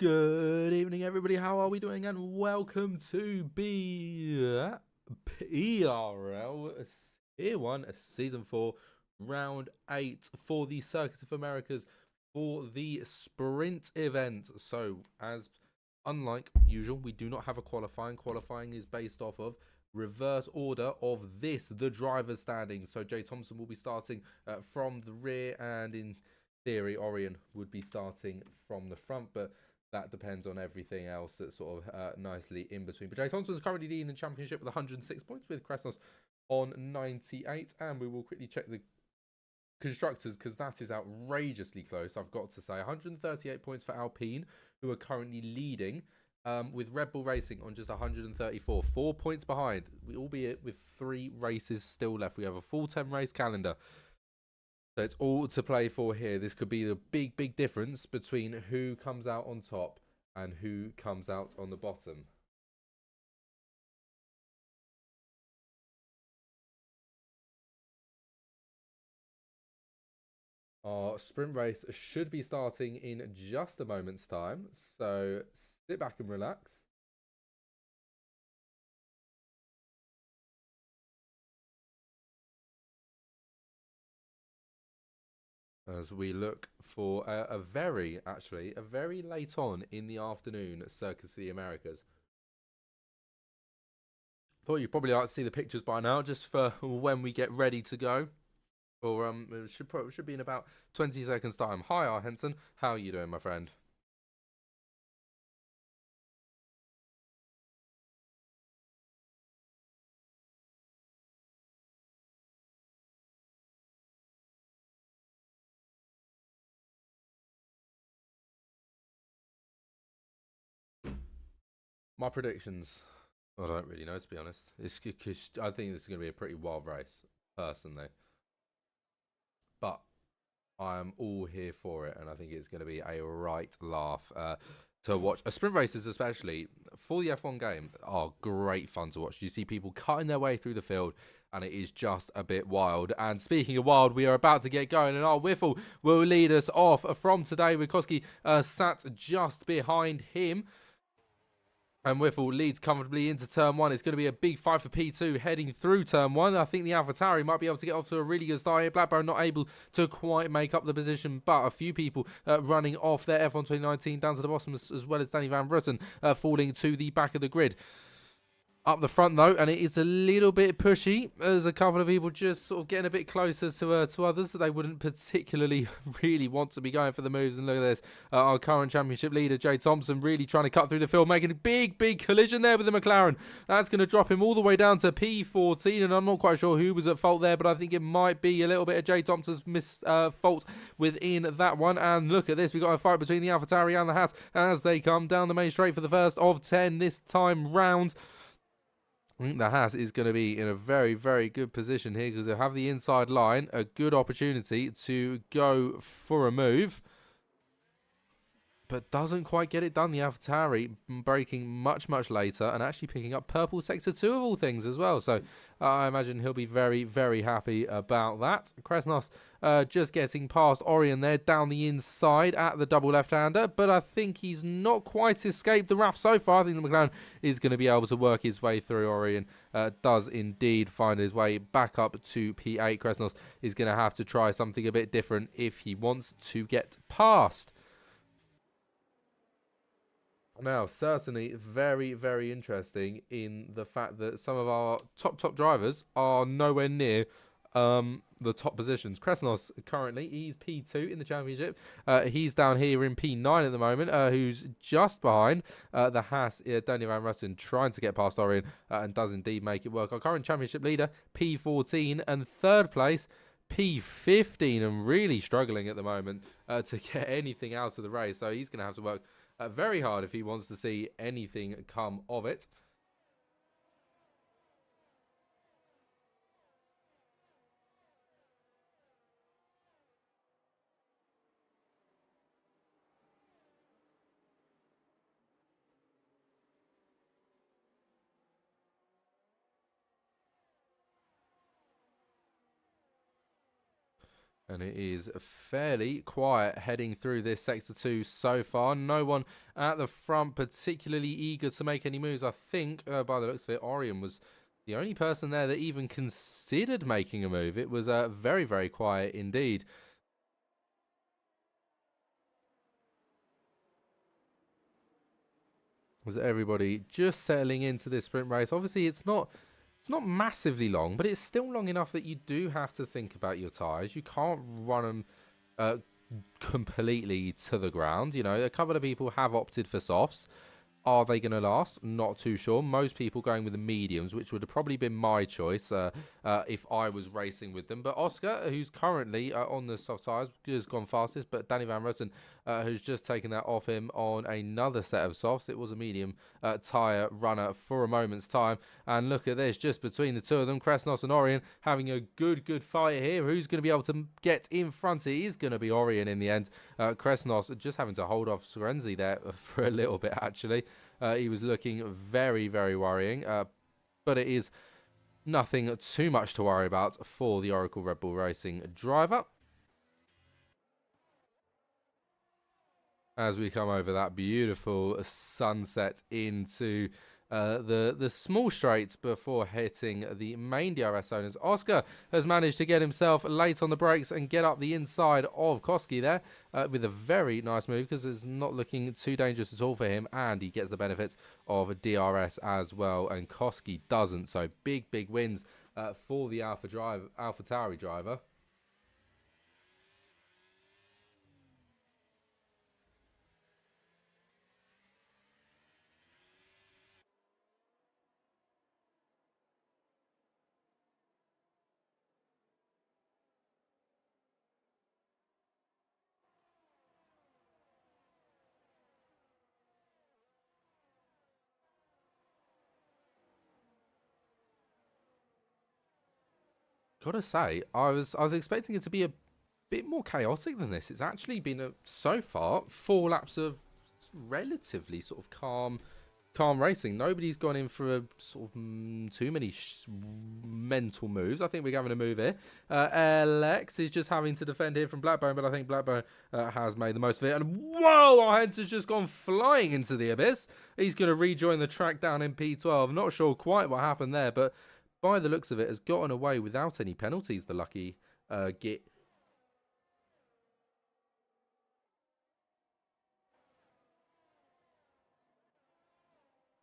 Good evening, everybody. How are we doing? And welcome to PRL Year 1, Season 4, Round 8 for the Circuit of Americas for the sprint event. So, as unlike usual, we do not have a qualifying. Qualifying is based off of reverse order of the driver's standing. So, Jay Thompson will be starting from the rear, and in theory, Orion would be starting from the front, but that depends on everything else that's sort of nicely in between. But Jay Thompson is currently leading the championship with 106 points, with Krasnos on 98. And we will quickly check the constructors, because that is outrageously close, I've got to say. 138 points for Alpine, who are currently leading, with Red Bull Racing on just 134. 4 points behind, albeit with 3 races still left. We have a full 10 race calendar. So it's all to play for here. This could be the big difference between who comes out on top and who comes out on the bottom. Our sprint race should be starting in just a moment's time. So sit back and relax. As we look for a very late on in the afternoon Circus of the Americas. Thought you'd probably like to see the pictures by now, just for when we get ready to go. Or it should be in about 20 seconds time. Hi, R. Henson. How are you doing, my friend? My predictions, I don't really know, to be honest. I think this is going to be a pretty wild race, personally. But I am all here for it, and I think it's going to be a right laugh to watch. Sprint races, especially for the F1 game, are great fun to watch. You see people cutting their way through the field, and it is just a bit wild. And speaking of wild, we are about to get going, and our Wiffle will lead us off from today. Wikoski sat just behind him. And Wiffle leads comfortably into turn 1. It's going to be a big fight for P2 heading through turn 1. I think the AlphaTauri might be able to get off to a really good start here. Blackburn not able to quite make up the position, but a few people running off their F1 2019 down to the bottom, as well as Danny Van Rutten falling to the back of the grid. Up the front, though, and it is a little bit pushy. There's a couple of people just sort of getting a bit closer to others that they wouldn't particularly really want to be going for the moves. And look at this. Our current championship leader, Jay Thompson, really trying to cut through the field, making a big collision there with the McLaren. That's going to drop him all the way down to P14, and I'm not quite sure who was at fault there, but I think it might be a little bit of Jay Thompson's fault within that one. And look at this. We've got a fight between the AlphaTauri and the Haas as they come down the main straight for the first of 10 this time round. I think the Haas is going to be in a very good position here, because they'll have the inside line, a good opportunity to go for a move, but doesn't quite get it done. The AlphaTauri braking much later and actually picking up purple sector 2 of all things as well. So I imagine he'll be very happy about that. Krasnos just getting past Orion there down the inside at the double left-hander, but I think he's not quite escaped the wrath so far. I think the McLaren is going to be able to work his way through. Orion does indeed find his way back up to P8. Krasnos is going to have to try something a bit different if he wants to get past. Now, certainly very interesting in the fact that some of our top drivers are nowhere near the top positions. Krasnos currently, he's P2 in the championship. He's down here in P9 at the moment, who's just behind the Haas, Daniel Van Rutten, trying to get past Orion, and does indeed make it work. Our current championship leader, P14, and third place, P15, and really struggling at the moment to get anything out of the race. So he's going to have to work very hard if he wants to see anything come of it. And it is fairly quiet heading through this Sector 2 so far. No one at the front particularly eager to make any moves. I think, by the looks of it, Orion was the only person there that even considered making a move. It was very, very quiet indeed. Was everybody just settling into this sprint race? Obviously, it's not massively long, but it's still long enough that you do have to think about your tyres. You can't run them completely to the ground. You know, a couple of people have opted for softs. Are they going to last? Not too sure. Most people going with the mediums, which would have probably been my choice if I was racing with them. But Oscar, who's currently on the soft tyres, has gone fastest. But Danny Van Roten has just taken that off him on another set of softs. It was a medium tyre runner for a moment's time. And look at this, just between the two of them, Kresnos and Orion having a good fight here. Who's going to be able to get in front? It is going to be Orion in the end. Kresnos just having to hold off Sorenzi there for a little bit, actually. He was looking very, very worrying. But it is nothing too much to worry about for the Oracle Red Bull Racing driver. As we come over that beautiful sunset into the small straights before hitting the main DRS zones. Oscar has managed to get himself late on the brakes and get up the inside of Koski there with a very nice move, because it's not looking too dangerous at all for him, and he gets the benefits of DRS as well, and Koski doesn't. So big wins for the AlphaTauri driver. Gotta say, I was expecting it to be a bit more chaotic than this. It's actually been so far 4 laps of relatively sort of calm racing. Nobody's gone in for a sort of too many mental moves. I think we're having a move here. LX is just having to defend here from Blackbone, but I think Blackbone has made the most of it. And whoa, our heads has just gone flying into the abyss. He's going to rejoin the track down in P12. Not sure quite what happened there, but by the looks of it, has gotten away without any penalties, the lucky Git.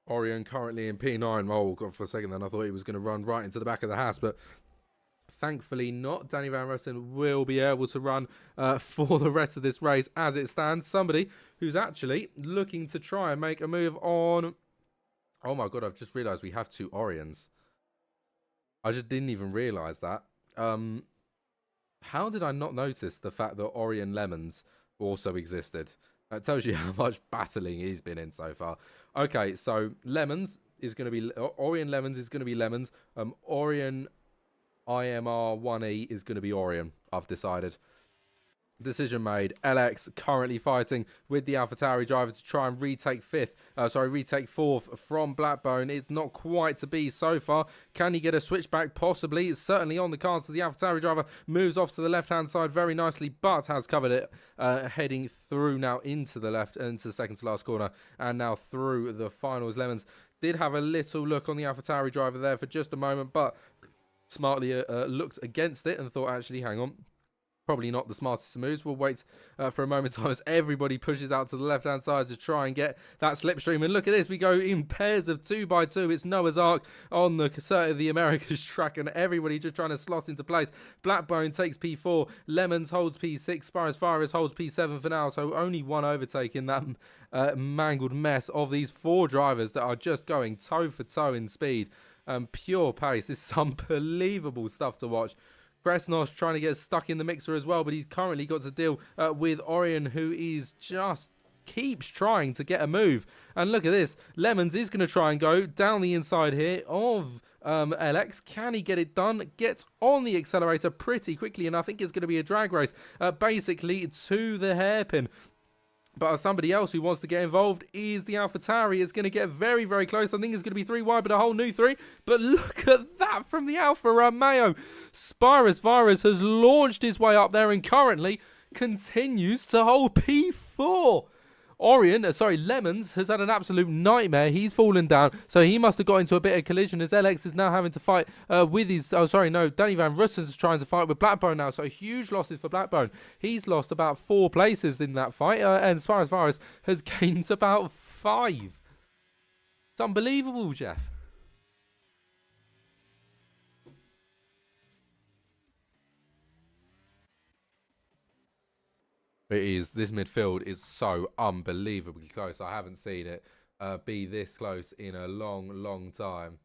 Orion currently in P9. Oh, God, for a second then I thought he was going to run right into the back of the house, but thankfully not. Danny Van Roten will be able to run for the rest of this race as it stands. Somebody who's actually looking to try and make a move on... Oh my God, I've just realised we have 2 Orions. I just didn't even realise that. How did I not notice the fact that Orion Lemons also existed? That tells you how much battling he's been in so far. Okay, so Lemons is going to be... Orion Lemons is going to be Lemons. Orion IMR1E is going to be Orion, I've decided. Decision made. LX currently fighting with the AlphaTauri driver to try and retake fourth from Blackbone. It's not quite to be so far. Can he get a switchback? Possibly. It's certainly on the cards. So the AlphaTauri driver moves off to the left-hand side very nicely, but has covered it, heading through now into the left, into the second to last corner, and now through the finals. Lemons did have a little look on the AlphaTauri driver there for just a moment, but smartly looked against it and thought, actually, hang on. Probably not the smartest of moves. We'll wait for a moment as everybody pushes out to the left-hand side to try and get that slipstream. And look at this. We go in pairs of 2x2. It's Noah's Ark on the Americas track, and everybody just trying to slot into place. Blackbone takes P4. Lemons holds P6. Spirus Virus holds P7 for now. So only one overtake in that mangled mess of these 4 drivers that are just going toe for toe in speed. Pure pace. It's unbelievable stuff to watch. Kresnos trying to get stuck in the mixer as well, but he's currently got to deal with Orion, who is just keeps trying to get a move. And look at this. Lemons is going to try and go down the inside here of LX. Can he get it done? Gets on the accelerator pretty quickly, and I think it's going to be a drag race, basically to the hairpin. But somebody else who wants to get involved is the AlphaTauri. It's going to get very, very close. I think it's going to be 3 wide, but a whole new 3. But look at that from the Alfa Romeo. Spirus Virus has launched his way up there and currently continues to hold P4. Lemons has had an absolute nightmare. He's fallen down, so he must have got into a bit of collision as LX is now having to fight with his... Danny Van Russen's trying to fight with Blackbone now, so huge losses for Blackbone. He's lost about 4 places in that fight, and Spirus Virus has gained about 5. It's unbelievable, Jeff. It is. This midfield is so unbelievably close. I haven't seen it be this close in a long, long time.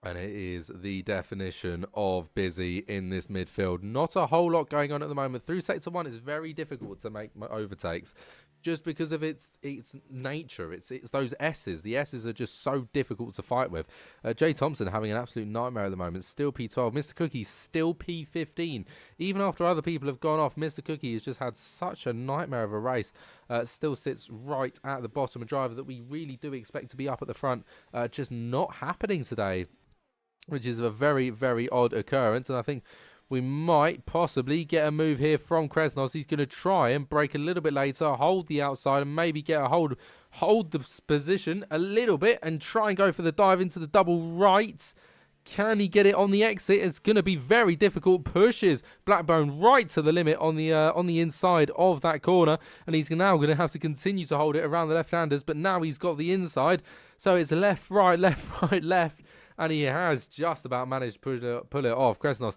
And it is the definition of busy in this midfield. Not a whole lot going on at the moment. Through Sector 1, it's very difficult to make overtakes just because of its nature. It's those S's. The S's are just so difficult to fight with. Jay Thompson having an absolute nightmare at the moment. Still P12. Mr. Cookie still P15. Even after other people have gone off, Mr. Cookie has just had such a nightmare of a race. Still sits right at the bottom. A driver that we really do expect to be up at the front. Just not happening today, which is a very, very odd occurrence. And I think we might possibly get a move here from Kresnos. He's going to try and break a little bit later, hold the outside, and maybe get a hold the position a little bit and try and go for the dive into the double right. Can he get it on the exit? It's going to be very difficult. Pushes Blackbone right to the limit on the inside of that corner, and he's now going to have to continue to hold it around the left-handers, but now he's got the inside. So it's left, right, left. And he has just about managed to pull it off. Kresnos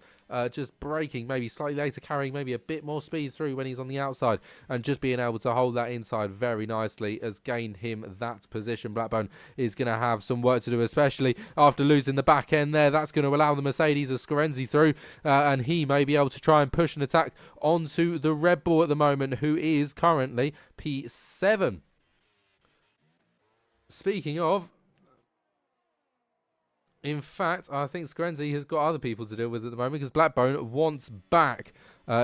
just braking, maybe slightly later, carrying maybe a bit more speed through when he's on the outside. And just being able to hold that inside very nicely has gained him that position. Blackbone is going to have some work to do, especially after losing the back end there. That's going to allow the Mercedes of Scorenzi through. And he may be able to try and push an attack onto the Red Bull at the moment, who is currently P7. Speaking of... In fact, I think Scorenzi has got other people to deal with at the moment because Blackbone wants back.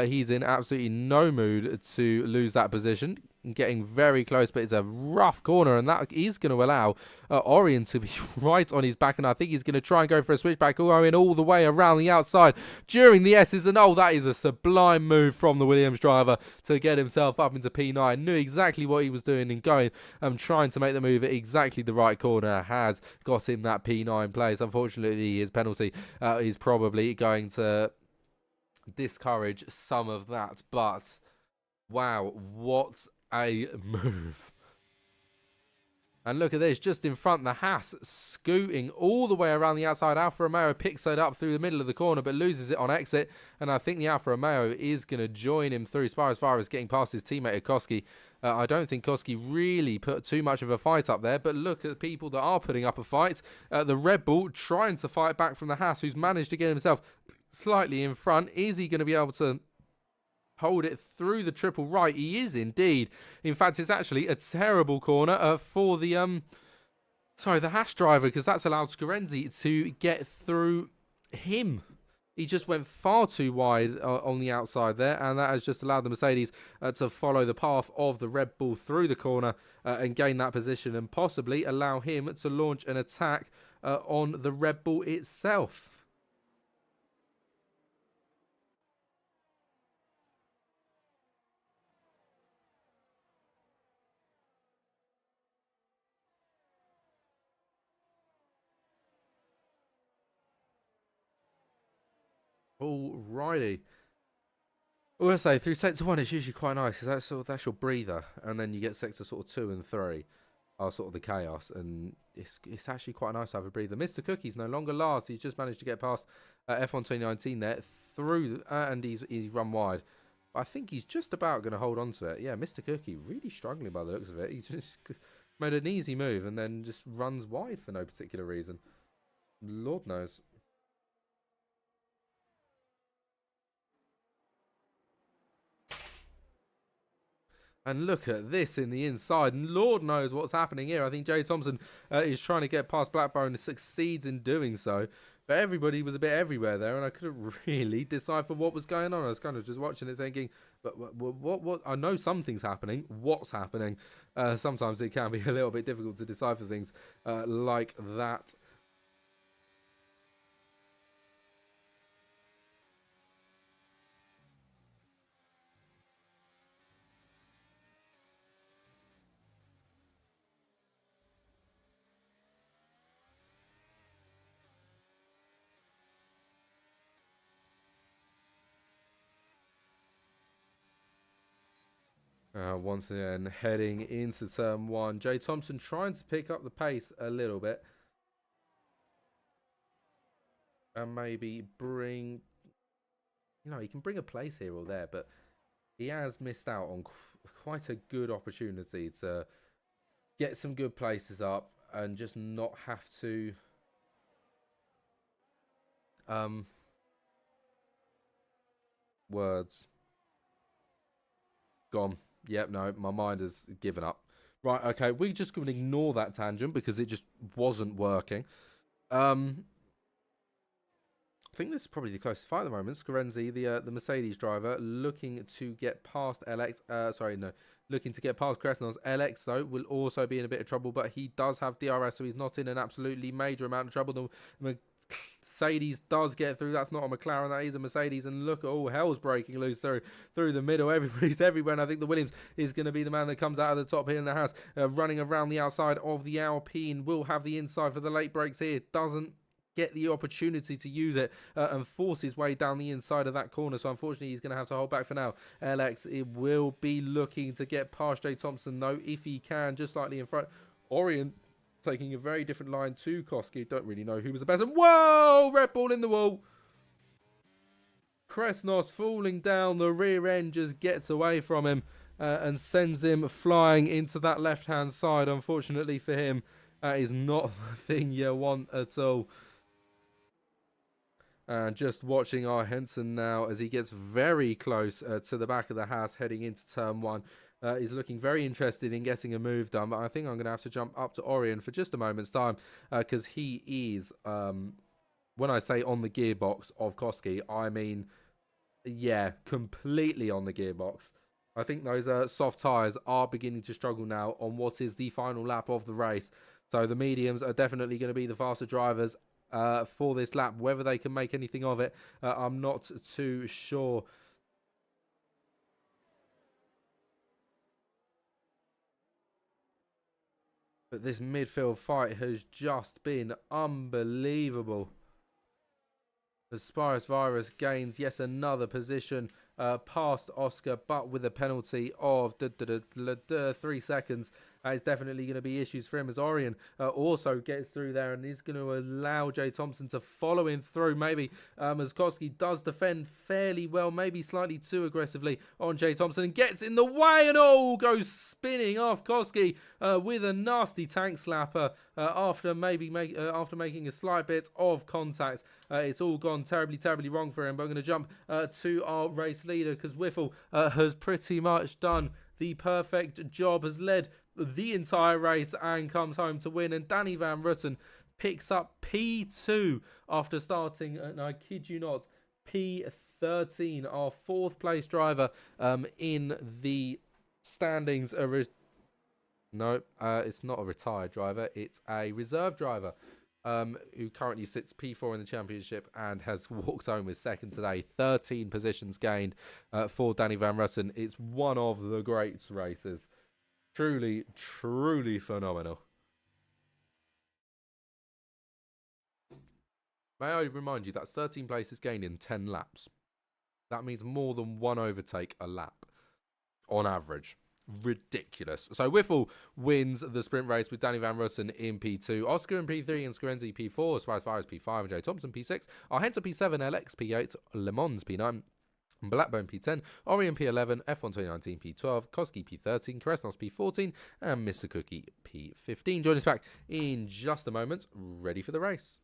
He's in absolutely no mood to lose that position. Getting very close, but it's a rough corner, and that is going to allow Orion to be right on his back, and I think he's going to try and go for a switchback, going all the way around the outside during the S's, and that is a sublime move from the Williams driver to get himself up into P9. Knew exactly what he was doing and going and trying to make the move at exactly the right corner. Has got him that P9 place. Unfortunately, his penalty is probably going to discourage some of that, but wow, what a move. And look at this, just in front, the Haas scooting all the way around the outside. Alfa Romeo picks it up through the middle of the corner, but loses it on exit. And I think the Alfa Romeo is going to join him through. Spirus Virus getting past his teammate Koski. I don't think Koski really put too much of a fight up there, but look at people that are putting up a fight. The Red Bull trying to fight back from the Haas, who's managed to get himself slightly in front. Is he going to be able to hold it through the triple right? He is indeed. In fact, it's actually a terrible corner for the Haas driver, because that's allowed Scorenzi to get through him. He just went far too wide on the outside there, and that has just allowed the Mercedes to follow the path of the Red Bull through the corner and gain that position, and possibly allow him to launch an attack on the Red Bull itself. Alrighty. Well, I say through sector 1 it's usually quite nice because that's your breather, and then you get sector sort of 2 and 3 are sort of the chaos, and it's actually quite nice to have a breather. Mr. Cookie's no longer last. He's just managed to get past F1 2019 there through, and he's run wide. I think he's just about going to hold on to it. Yeah, Mr. Cookie really struggling by the looks of it. He's just made an easy move and then just runs wide for no particular reason. Lord knows. And look at this in the inside, and Lord knows what's happening here. I think Jay Thompson is trying to get past Blackburn and succeeds in doing so. But everybody was a bit everywhere there, and I couldn't really decipher what was going on. I was kind of just watching it thinking, but what? I know something's happening. What's happening? Sometimes it can be a little bit difficult to decipher things like that. Once again, heading into turn one. Jay Thompson trying to pick up the pace a little bit. And maybe bring... he can bring a place here or there, but he has missed out on quite a good opportunity to get some good places up and just not have to... words. Gone. Yep, no, my mind has given up. Right, okay, we're just going to ignore that tangent because it just wasn't working. I think this is probably the closest fight at the moment. Scorenzi, the Mercedes driver, looking to get past LX. Looking to get past Kresnos. LX, though, will also be in a bit of trouble, but he does have DRS, so he's not in an absolutely major amount of trouble. The Mercedes does get through. That's not a McLaren, that is a Mercedes. And look, all hell's breaking loose through the middle. Everybody's everywhere, and I think the Williams is going to be the man that comes out of the top here in the house. Running around the outside of the Alpine. Will have the inside for the late breaks here. Doesn't get the opportunity to use it and force his way down the inside of that corner. So unfortunately, he's going to have to hold back for now. LX, it will be looking to get past Jay Thompson, though, if he can, just slightly in front. Orient taking a very different line to Koski. Don't really know who was the best. Whoa! Red Bull in the wall. Kresnos falling down. The rear end just gets away from him and sends him flying into that left-hand side. Unfortunately for him, that is not the thing you want at all. And just watching our Henson now as he gets very close to the back of the house heading into turn one. He's looking very interested in getting a move done, but I think I'm going to have to jump up to Orion for just a moment's time because he is, when I say on the gearbox of Koski, I mean, yeah, completely on the gearbox. I think those soft tyres are beginning to struggle now on what is the final lap of the race. So the mediums are definitely going to be the faster drivers for this lap. Whether they can make anything of it, I'm not too sure. But this midfield fight has just been unbelievable. As Spirus Virus gains yet another position past Oscar, but with a penalty of 3 seconds. It's definitely going to be issues for him as Orion also gets through there and is going to allow Jay Thompson to follow him through. Maybe as Koski does defend fairly well, maybe slightly too aggressively on Jay Thompson and gets in the way and goes spinning off Koski with a nasty tank slapper after making a slight bit of contact. It's all gone terribly wrong for him. But I'm going to jump to our race leader because Wiffle has pretty much done the perfect job, has led the entire race and comes home to win. And Danny Van Rutten picks up P2 after starting, and I kid you not, P13, our fourth place driver in the standings. No, it's not a retired driver, it's a reserve driver who currently sits P4 in the championship and has walked home with second today. 13 positions gained for Danny Van Rutten. It's one of the great races. Truly phenomenal. May I remind you that's 13 places gained in 10 laps. That means more than one overtake a lap on average. Ridiculous. So Wiffle wins the sprint race with Danny Van Rutten in P2, Oscar in P3 and Scorenzi P4, Spice Virus P5 and Jay Thompson P6, Argento P7, LX P8, Le Mans P9, Blackburn P10, Orion P11, F1 2019 P12, Koski P13, Kresnos P14 and Mr. Cookie P15. Join us back in just a moment, ready for the race.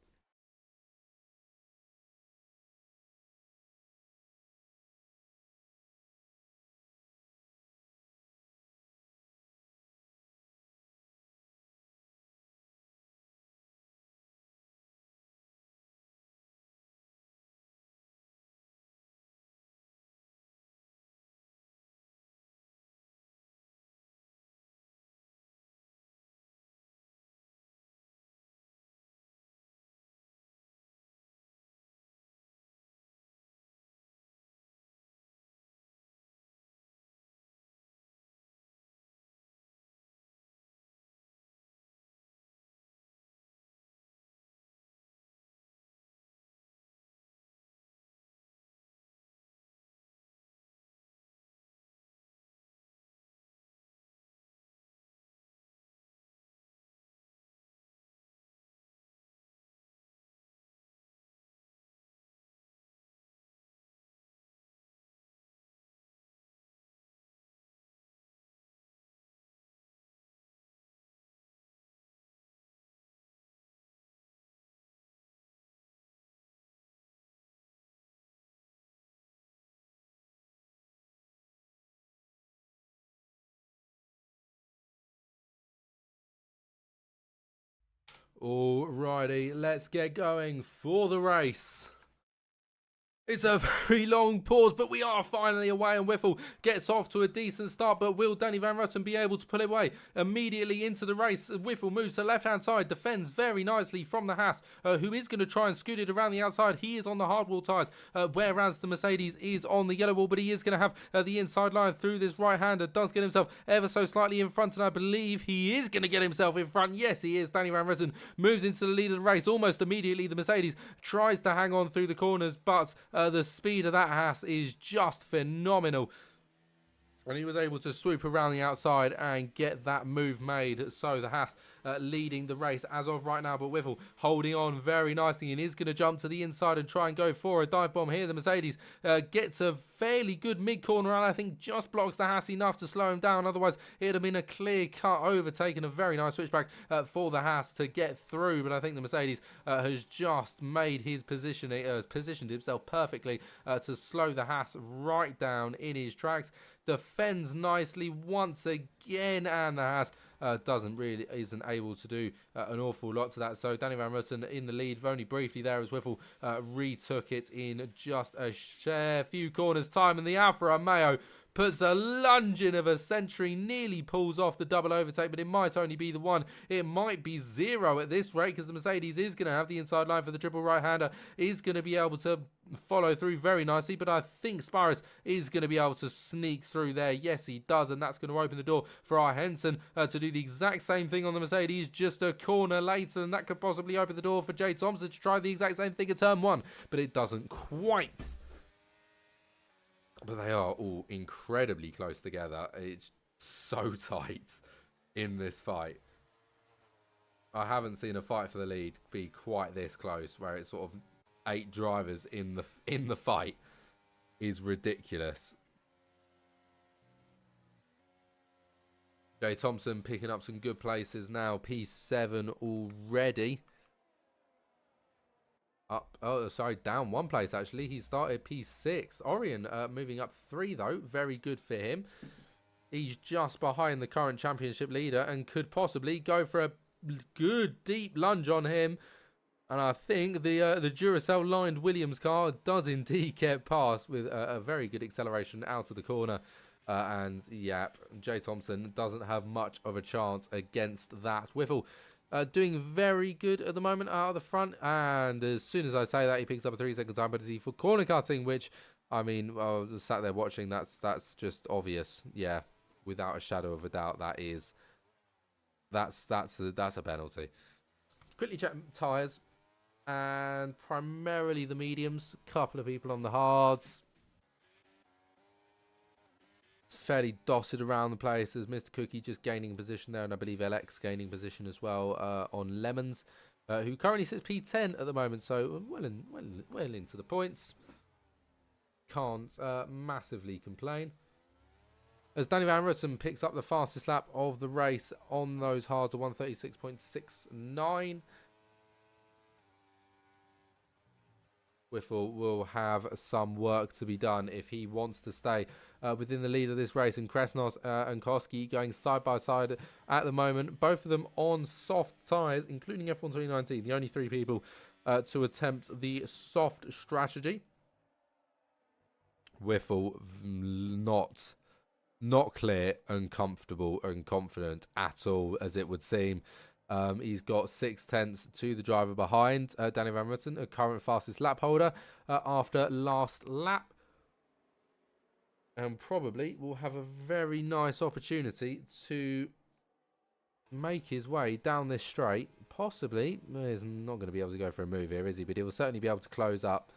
Alrighty, let's get going for the race. It's a very long pause, but we are finally away, and Whiffle gets off to a decent start. But will Danny Van Rutten be able to pull it away immediately into the race? Whiffle moves to the left-hand side, defends very nicely from the Haas, who is going to try and scoot it around the outside. He is on the hardwall tyres, whereas the Mercedes is on the yellow wall, but he is going to have the inside line through this right-hander. Does get himself ever so slightly in front, and I believe he is going to get himself in front. Yes, he is. Danny Van Rutten moves into the lead of the race almost immediately. The Mercedes tries to hang on through the corners, but the speed of that Haas is just phenomenal. And he was able to swoop around the outside and get that move made. So the Haas leading the race as of right now. But Whiffle holding on very nicely and is going to jump to the inside and try and go for a dive bomb here. The Mercedes gets a fairly good mid-corner and I think just blocks the Haas enough to slow him down. Otherwise, it would have been a clear-cut overtaking. A very nice switchback for the Haas to get through. But I think the Mercedes has just made his positioned himself perfectly to slow the Haas right down in his tracks. Defends nicely once again, and the Haas isn't able to do an awful lot to that. So Danny Van Rutten in the lead only briefly there as Whiffle retook it in just a few corners time, and the Alfa Romeo puts a lunge in of a century, nearly pulls off the double overtake, but it might only be the one. It might be zero at this rate because the Mercedes is going to have the inside line for the triple right-hander, is going to be able to follow through very nicely, but I think Sparris is going to be able to sneak through there. Yes, he does, and that's going to open the door for our Henson to do the exact same thing on the Mercedes just a corner later, and that could possibly open the door for Jay Thompson to try the exact same thing at turn one, but it doesn't quite. But they are all incredibly close together. It's so tight in this fight. I haven't seen a fight for the lead be quite this close, where it's sort of 8 drivers in the fight is ridiculous. Jay Thompson picking up some good places now. P7 already. Down 1 place actually. He started P6. Orion moving up 3 though. Very good for him. He's just behind the current championship leader and could possibly go for a good deep lunge on him. And I think the Duracell lined Williams car does indeed get past with a very good acceleration out of the corner. And yep, Jay Thompson doesn't have much of a chance against that. Whiffle doing very good at the moment out of the front, and as soon as I say that, he picks up a 3-second time penalty for corner cutting, which, I mean, I sat there watching, that's just obvious. Yeah, without a shadow of a doubt, that's a penalty. Quickly check tyres, and primarily the mediums, couple of people on the hards. Fairly dotted around the place as Mr. Cookie just gaining position there, and I believe LX gaining position as well on Lemons, who currently sits P10 at the moment, so well into the points. Can't massively complain. As Danny Van Rutten picks up the fastest lap of the race on those hards, a 1:36.69. Whiffle will have some work to be done if he wants to stay within the lead of this race. And Kresnos and Koski going side by side at the moment. Both of them on soft tyres, including F1 2019. The only 3 people to attempt the soft strategy. Whiffle not clear and comfortable and confident at all, as it would seem. He's got 0.6 to the driver behind, Danny Van Rutten, a current fastest lap holder after last lap. And probably will have a very nice opportunity to make his way down this straight. Possibly, he's not going to be able to go for a move here, is he? But he will certainly be able to close up.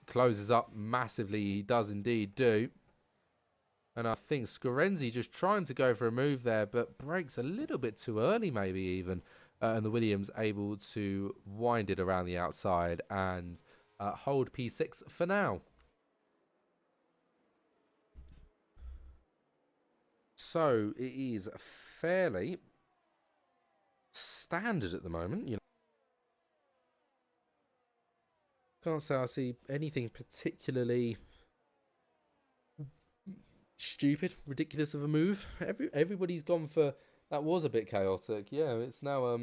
Closes up massively, he does indeed do. And I think Scorenzi just trying to go for a move there, but breaks a little bit too early, maybe even. And the Williams able to wind it around the outside and hold P6 for now. So it is fairly standard at the moment. You know, can't say I see anything particularly stupid, ridiculous of a move. Everybody's gone for that. Was a bit chaotic. Yeah, it's now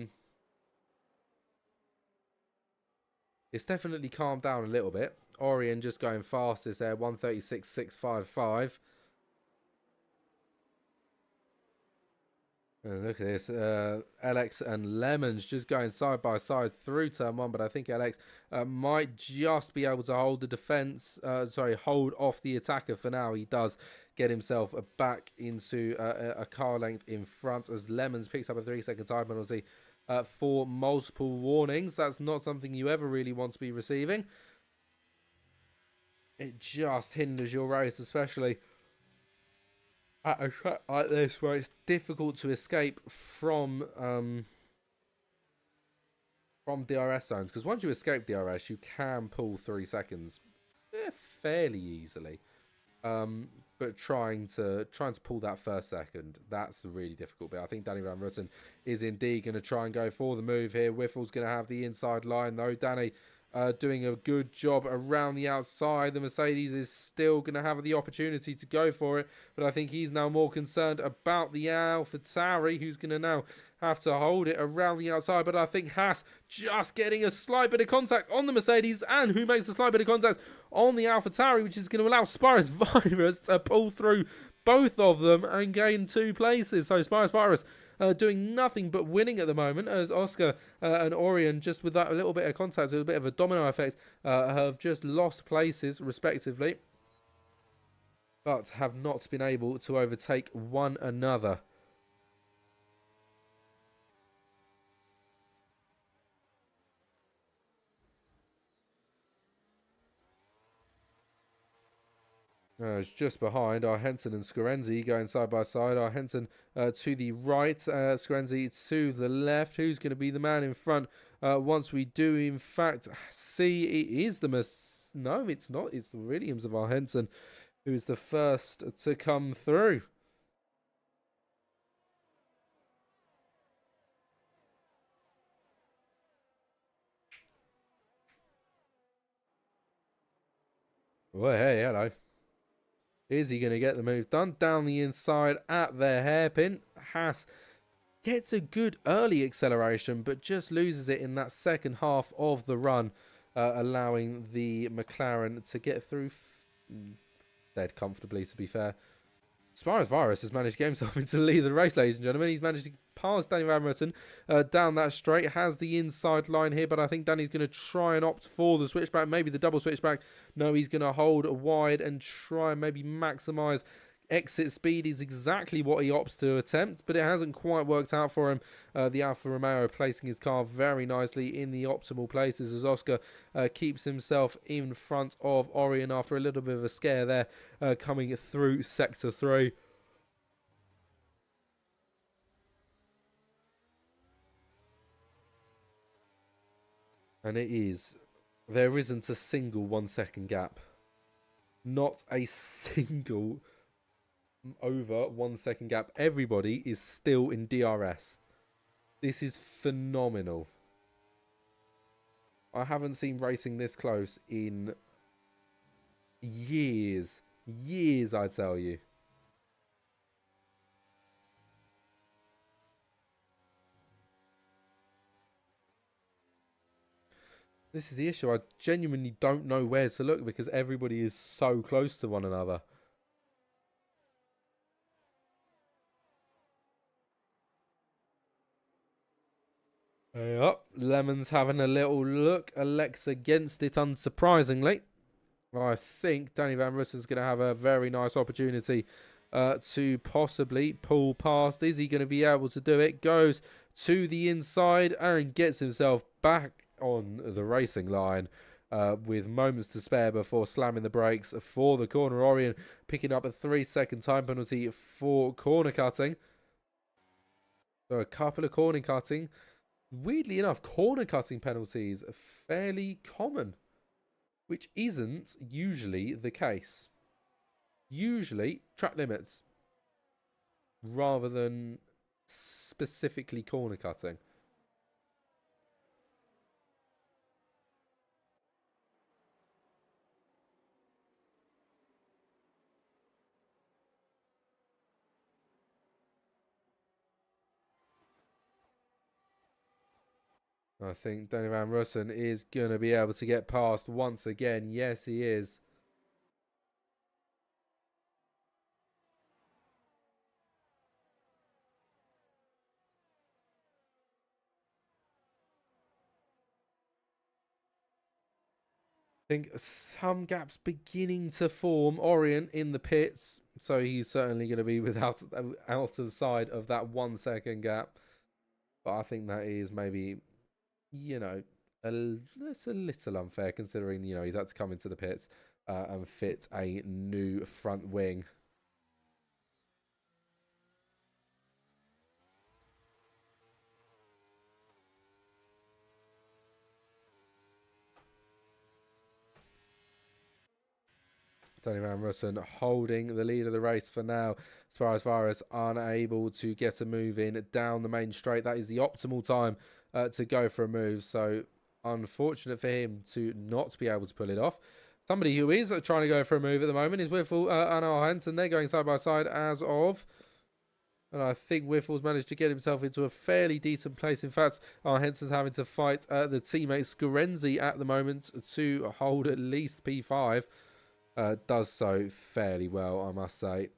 It's definitely calmed down a little bit. Orion just going fastest there, 136.655. And look at this, LX and Lemons just going side by side through turn one, but I think LX might just be able to hold the defense, hold off the attacker for now. He does get himself back into a car length in front as Lemons picks up a 3-second time penalty for multiple warnings. That's not something you ever really want to be receiving. It just hinders your race, especially at a track like this where it's difficult to escape from DRS zones, because once you escape DRS you can pull 3 seconds fairly easily, but trying to pull that first second, that's a really difficult bit. I think Danny Van Rutten is indeed going to try and go for the move here. Whiffle's going to have the inside line though. Danny doing a good job around the outside. The Mercedes is still going to have the opportunity to go for it, but I think he's now more concerned about the AlphaTauri, who's going to now have to hold it around the outside. But I think Haas just getting a slight bit of contact on the Mercedes, and who makes a slight bit of contact on the AlphaTauri, which is going to allow Spirus Virus to pull through both of them and gain 2 places. So Spirus Virus doing nothing but winning at the moment, as Oscar and Orion, just with that a little bit of contact, with a bit of a domino effect, have just lost places respectively, but have not been able to overtake one another. It's just behind our Henson and Scorenzi going side by side. Our Henson to the right, Scorenzi to the left. Who's going to be the man in front once we do, in fact, see it is the No, it's not. It's the Williams of our Henson who is the first to come through. Well, hey, hello. Is he going to get the move done? Down the inside at their hairpin. Haas gets a good early acceleration, but just loses it in that second half of the run, allowing the McLaren to get through dead comfortably, to be fair. Spirus Virus has managed to get himself into the lead of the race, ladies and gentlemen. He's managed to pass Danny Van Rutten down that straight. Has the inside line here, but I think Danny's going to try and opt for the switchback, maybe the double switchback. No, he's going to hold wide and try and maybe maximise exit speed. Is exactly what he opts to attempt, but it hasn't quite worked out for him. The Alfa Romeo placing his car very nicely in the optimal places as Oscar keeps himself in front of Orion after a little bit of a scare there coming through sector 3. And there isn't a single 1 second gap. Not a single over 1 second gap. Everybody is still in DRS. This is phenomenal. I haven't seen racing this close in years. Years, I tell you. This is the issue. I genuinely don't know where to look because everybody is so close to one another. Yep, Lemon's having a little look. Alex against it, unsurprisingly. I think Danny Van Russen's going to have a very nice opportunity to possibly pull past. Is he going to be able to do it? Goes to the inside and gets himself back on the racing line with moments to spare before slamming the brakes for the corner. Orion picking up a 3-second time penalty for corner cutting. So a couple of corner cutting. Weirdly enough, corner cutting penalties are fairly common, which isn't usually the case. Usually track limits rather than specifically corner cutting. I think Danny Van Russen is going to be able to get past once again. Yes, he is. I think some gaps beginning to form. Orient in the pits, so he's certainly going to be without out of side of that 1 second gap. But I think that is maybe, you know, that's a little unfair considering, you know, he's had to come into the pits and fit a new front wing. Tony Van Russen holding the lead of the race for now. As far as Virus unable to get a move in down the main straight. That is the optimal time to go for a move. So unfortunate for him to not be able to pull it off. Somebody who is trying to go for a move at the moment is Whiffle and Henson. They're going side by side as of. And I think Whiffle's managed to get himself into a fairly decent place. In fact, Henson's having to fight the teammate Scorenzi at the moment to hold at least P5. Does so fairly well, I must say.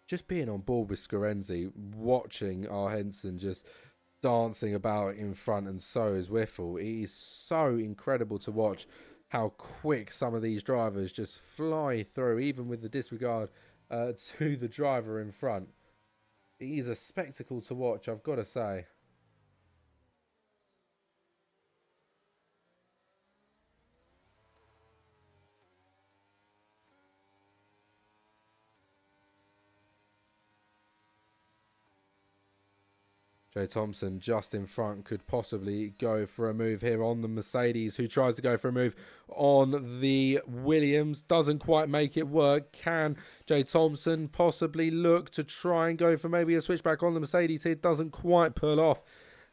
Just being on board with Scorenzi, watching our Henson just dancing about in front, and so is Whiffle. It is so incredible to watch how quick some of these drivers just fly through, even with the disregard to the driver in front. It is a spectacle to watch, I've got to say. Joe Thompson just in front could possibly go for a move here on the Mercedes, who tries to go for a move on the Williams. Doesn't quite make it work. Can Joe Thompson possibly look to try and go for maybe a switchback on the Mercedes here? Doesn't quite pull off.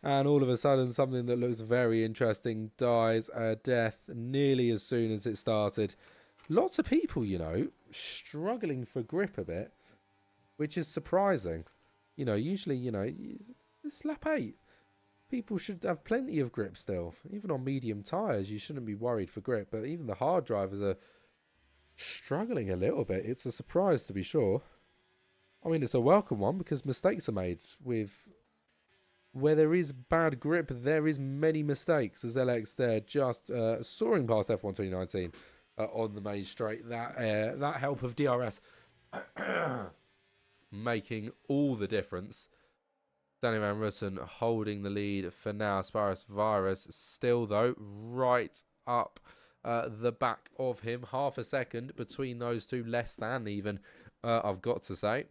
And all of a sudden, something that looks very interesting dies a death nearly as soon as it started. Lots of people, you know, struggling for grip a bit, which is surprising. You know, usually, you know, it's lap 8. People should have plenty of grip still. Even on medium tyres, you shouldn't be worried for grip. But even the hard drivers are struggling a little bit. It's a surprise, to be sure. I mean, it's a welcome one because mistakes are made. Where there is bad grip, there is many mistakes. As LX there just soaring past F1 2019 on the main straight. That help of DRS making all the difference. Danny Van Russen holding the lead for now. Asparis Virus still, though, right up the back of him. Half a second between those two, less than even, I've got to say.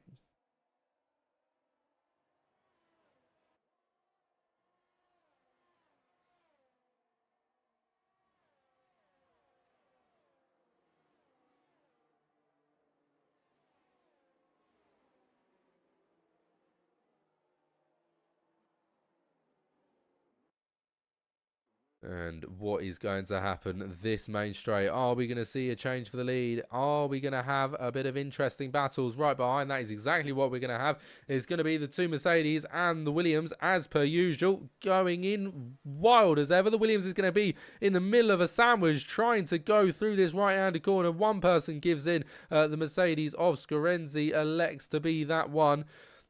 And what is going to happen this main straight? Are we going to see a change for the lead? Are we going to have a bit of interesting battles right behind? That is exactly what we're going to have. It's going to be the two Mercedes and the Williams, as per usual, going in wild as ever. The Williams is going to be in the middle of a sandwich trying to go through this right-handed corner. One person gives in. The Mercedes of Scorenzi elects to be that one.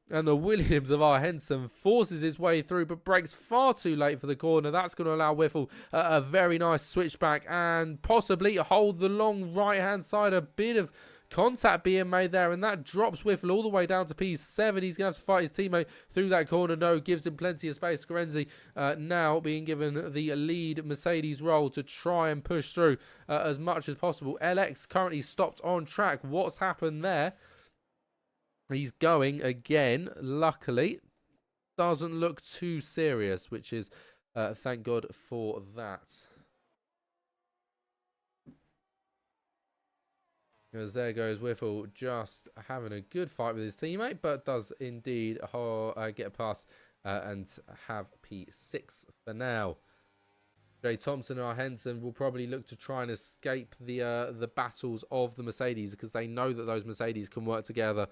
And the Williams of our Henson forces his way through, but breaks far too late for the corner. That's going to allow Whiffle a very nice switchback and possibly hold the long right-hand side. A bit of contact being made there, and that drops Whiffle all the way down to P7. He's going to have to fight his teammate through that corner. No, gives him plenty of space. Scorenzi now being given the lead Mercedes role to try and push through as much as possible. LX currently stopped on track. What's happened there? He's going again, luckily. doesn't look too serious, which is thank God for that. As there goes Whiffle, just having a good fight with his teammate, but does indeed get a pass and have P6 for now. Jay Thompson and Henson will probably look to try and escape the battles of the Mercedes, because they know that those Mercedes can work together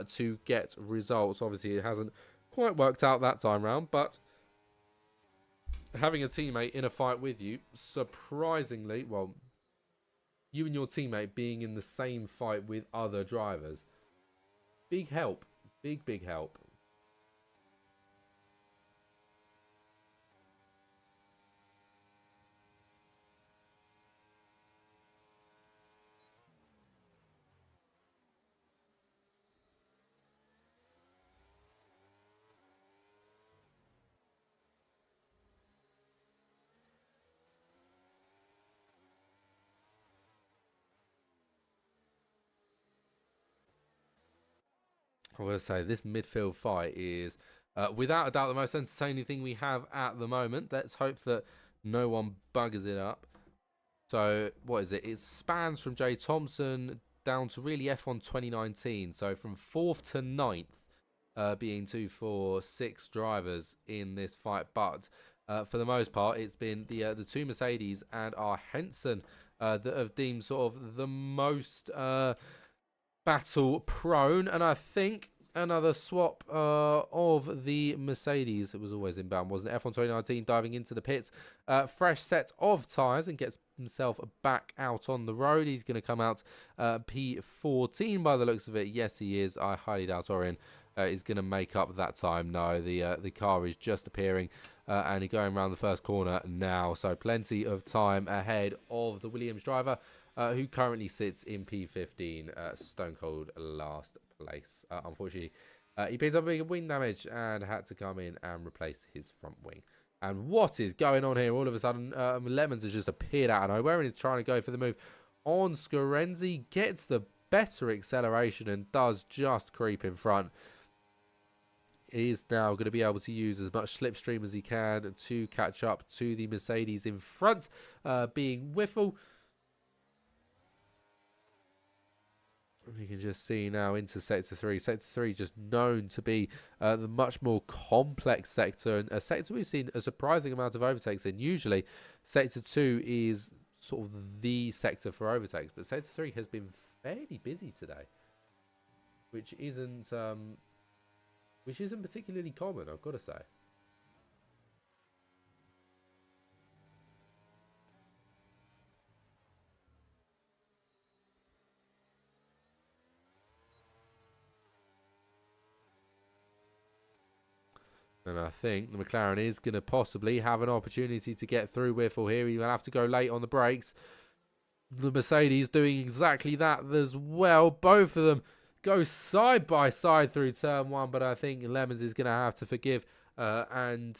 to get results. Obviously, it hasn't quite worked out that time round, but having a teammate in a fight with you, surprisingly, well, you and your teammate being in the same fight with other drivers, big help. Big help. I will say this midfield fight is without a doubt the most entertaining thing we have at the moment. Let's hope that no one buggers it up. So what is it? It spans from Jay Thompson down to really F1 2019. So from 4th to 9th, being 2, 4, 6 drivers in this fight. But for the most part, it's been the two Mercedes and our Henson that have deemed sort of the most battle prone. And I think another swap of the Mercedes. It was always inbound, wasn't it? F1 2019 diving into the pits. Fresh set of tyres and gets himself back out on the road. He's going to come out P14 by the looks of it. Yes, he is. I highly doubt Orion is going to make up that time. No, the car is just appearing and he's going around the first corner now. So plenty of time ahead of the Williams driver, who currently sits in P15, stone cold last place. Unfortunately, he picked up a big wing damage and had to come in and replace his front wing. And what is going on here? All of a sudden, Lemons has just appeared out of nowhere and is trying to go for the move on Scorenzi. Gets the better acceleration and does just creep in front. He is now going to be able to use as much slipstream as he can to catch up to the Mercedes in front, being Whiffle. You can just see now into Sector 3. Sector 3 just known to be the much more complex sector, and a sector we've seen a surprising amount of overtakes in. Usually, Sector 2 is sort of the sector for overtakes, but Sector 3 has been fairly busy today, which isn't particularly common, I've got to say. And I think the McLaren is going to possibly have an opportunity to get through Whiffle here. He will have to go late on the brakes. The Mercedes doing exactly that as well. Both of them go side by side through turn 1, but I think Lemons is going to have to forgive and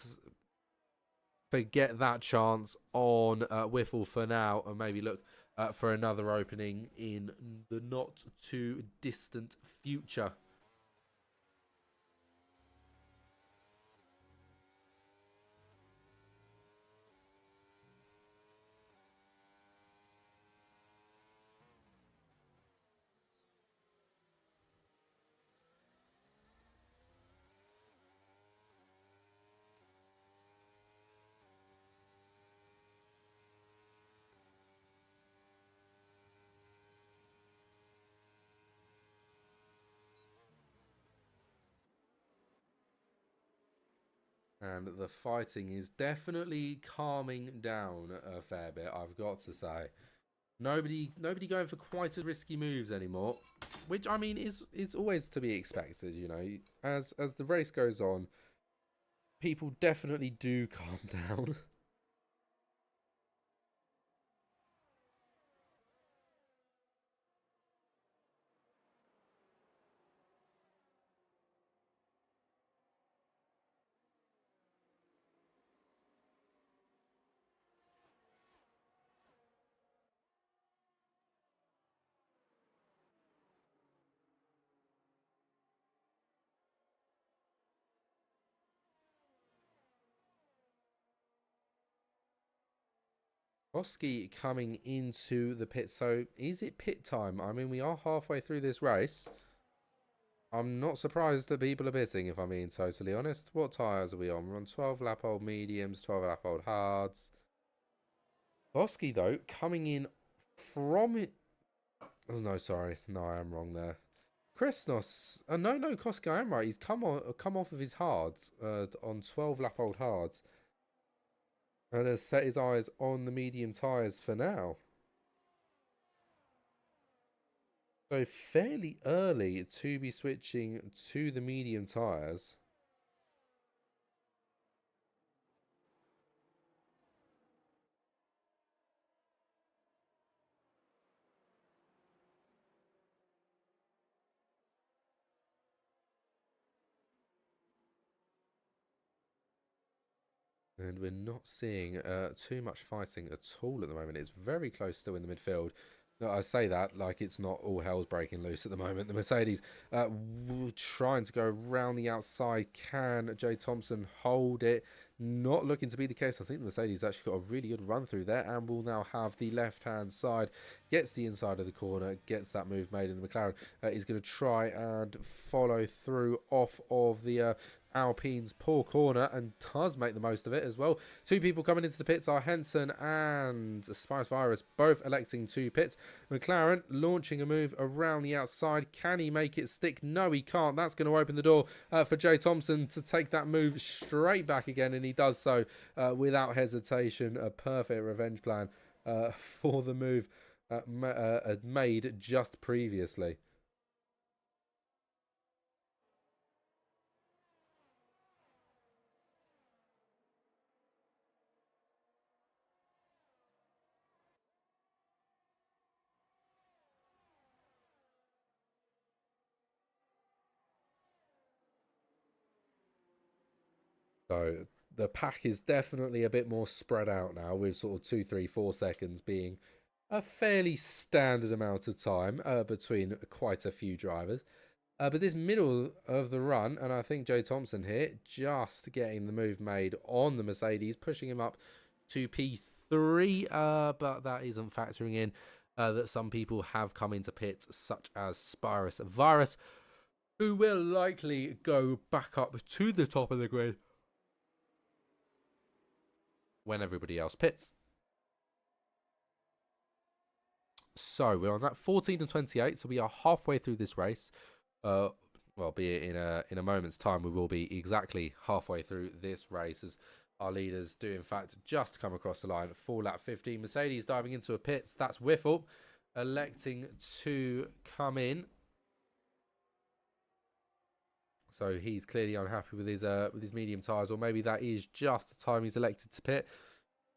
forget that chance on Whiffle for now, and maybe look for another opening in the not too distant future. And the fighting is definitely calming down a fair bit, I've got to say. Nobody going for quite as risky moves anymore, which I mean is always to be expected. You know, as the race goes on, people definitely do calm down. Oski coming into the pit. So is it pit time? I mean, we are halfway through this race. I'm not surprised that people are pitting, if I'm being totally honest. What tyres are we on? We're on 12 lap old mediums, 12 lap old hards. Oski, though, coming in from it. Oh, no, sorry. No, I am wrong there. Krasnos. No, Koski, I am right. He's come off of his hards on 12 lap old hards. And has set his eyes on the medium tyres for now. So fairly early to be switching to the medium tyres. And we're not seeing too much fighting at all at the moment. It's very close still in the midfield. I say that like it's not all hell's breaking loose at the moment. The Mercedes trying to go around the outside. Can Jay Thompson hold it? Not looking to be the case. I think the Mercedes actually got a really good run through there and will now have the left-hand side. Gets the inside of the corner, gets that move made in the McLaren. Is going to try and follow through off of the Alpine's poor corner and does make the most of it as well. Two people coming into the pits are Henson and Spice Virus, both electing to pit. McLaren launching a move around the outside. Can he make it stick? No, he can't. That's going to open the door for Jay Thompson to take that move straight back again, and he does so without hesitation. A perfect revenge plan for the move made just previously. So the pack is definitely a bit more spread out now, with sort of 2, 3, 4 seconds being a fairly standard amount of time between quite a few drivers. But this middle of the run, and I think Jay Thompson here, just getting the move made on the Mercedes, pushing him up to P3, but that isn't factoring in that some people have come into pits, such as Spirus Virus, who will likely go back up to the top of the grid when everybody else pits. So we're on that 14 and 28, so we are halfway through this race. Well, be it in a moment's time, we will be exactly halfway through this race, as our leaders do in fact just come across the line at full lap 15. Mercedes diving into a pits. That's Whiffle electing to come in. So he's clearly unhappy with his medium tyres, or maybe that is just the time he's elected to pit.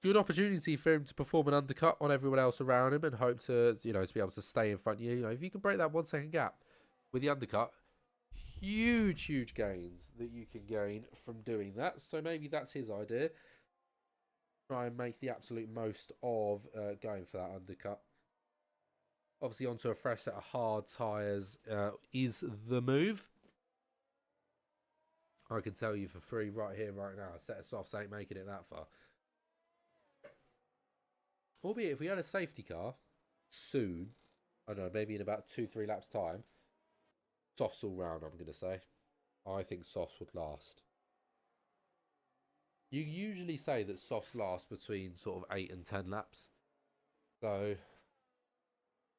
Good opportunity for him to perform an undercut on everyone else around him and hope to, to be able to stay in front of you. If you can break that 1 second gap with the undercut, huge gains that you can gain from doing that. So maybe that's his idea. Try and make the absolute most of going for that undercut. Obviously, onto a fresh set of hard tyres is the move. I can tell you for free right here, right now, a set of softs ain't making it that far. Albeit, if we had a safety car soon, I don't know, maybe in about 2-3 laps' time, softs all round, I'm going to say. I think softs would last. You usually say that softs last between sort of 8 and 10 laps. So,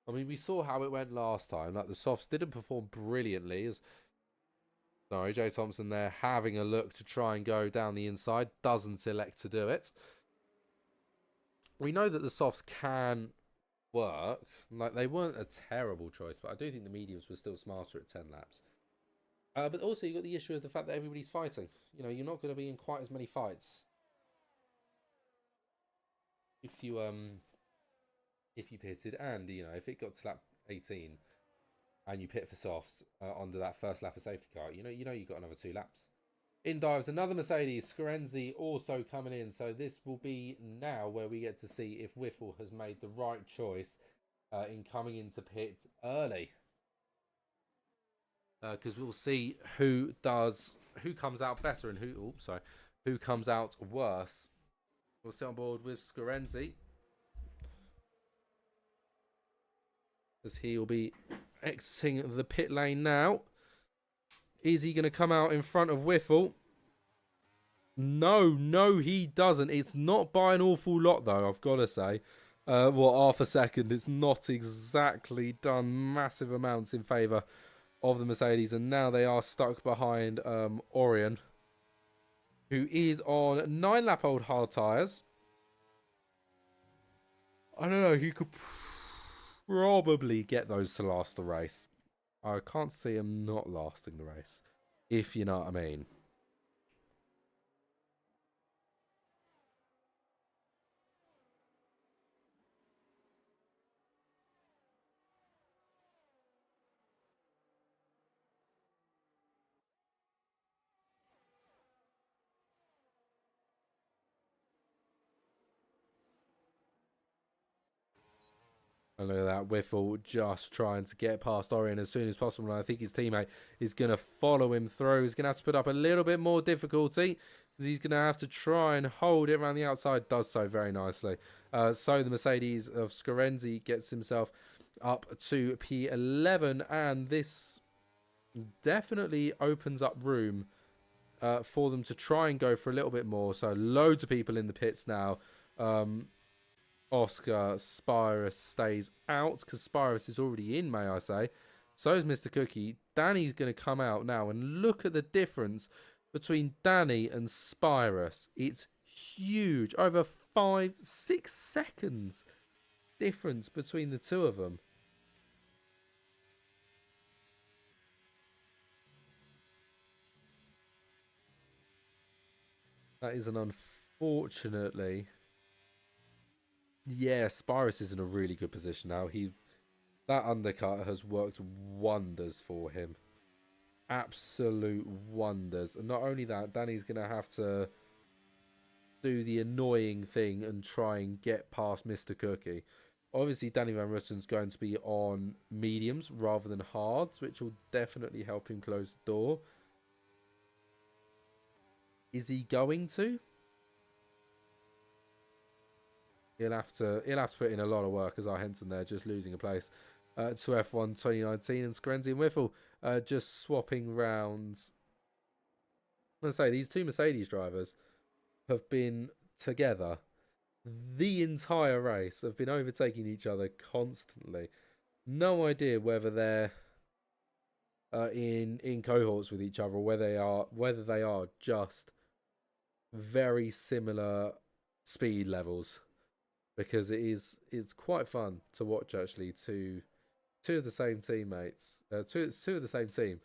I mean, we saw how it went last time. Like, the softs didn't perform brilliantly. Sorry, Jay Thompson there having a look to try and go down the inside. Doesn't elect to do it. We know that the softs can work. Like, they weren't a terrible choice, but I do think the mediums were still smarter at 10 laps. But also, you've got the issue of the fact that everybody's fighting. You're not going to be in quite as many fights if you pitted, and if it got to lap 18 and you pit for softs under that first lap of safety car, you've got another 2 laps. In dives another Mercedes, Scorenzi also coming in. So this will be now where we get to see if Whiffle has made the right choice in coming into pit early. Because we'll see who comes out better and who comes out worse. We'll sit on board with Scorenzi. as he will be exiting the pit lane now. Is he going to come out in front of Whiffle? No, he doesn't. It's not by an awful lot, though, I've got to say. Half a second. It's not exactly done massive amounts in favour of the Mercedes. And now they are stuck behind Orion, who is on 9-lap-old hard tyres. I don't know. He could probably get those to last the race. I can't see him not lasting the race, if you know what I mean. And look at that, Whiffle just trying to get past Orion as soon as possible. And I think his teammate is going to follow him through. He's going to have to put up a little bit more difficulty, because he's going to have to try and hold it around the outside. Does so very nicely. So the Mercedes of Scorenzi gets himself up to P11. And this definitely opens up room for them to try and go for a little bit more. So loads of people in the pits now. Oscar Spyrus stays out because Spyrus is already in, may I say. So is Mr. Cookie. Danny's going to come out now, and look at the difference between Danny and Spyrus. It's huge. Over 5-6 seconds difference between the two of them. That is an unfortunately... Yeah, Spyrus is in a really good position now. That undercut has worked wonders for him. Absolute wonders. And not only that, Danny's going to have to do the annoying thing and try and get past Mr. Cookie. Obviously, Danny Van Rutten's going to be on mediums rather than hards, which will definitely help him close the door. Is he going to? He'll have to put in a lot of work, as our Henson there, just losing a place to F1 2019. And Scorenzi and Whiffle just swapping rounds. I'm going to say, these two Mercedes drivers have been together the entire race, have been overtaking each other constantly. No idea whether they're in cohorts with each other, or whether they are just very similar speed levels. Because it's quite fun to watch, actually, two of the same teammates, two of the same team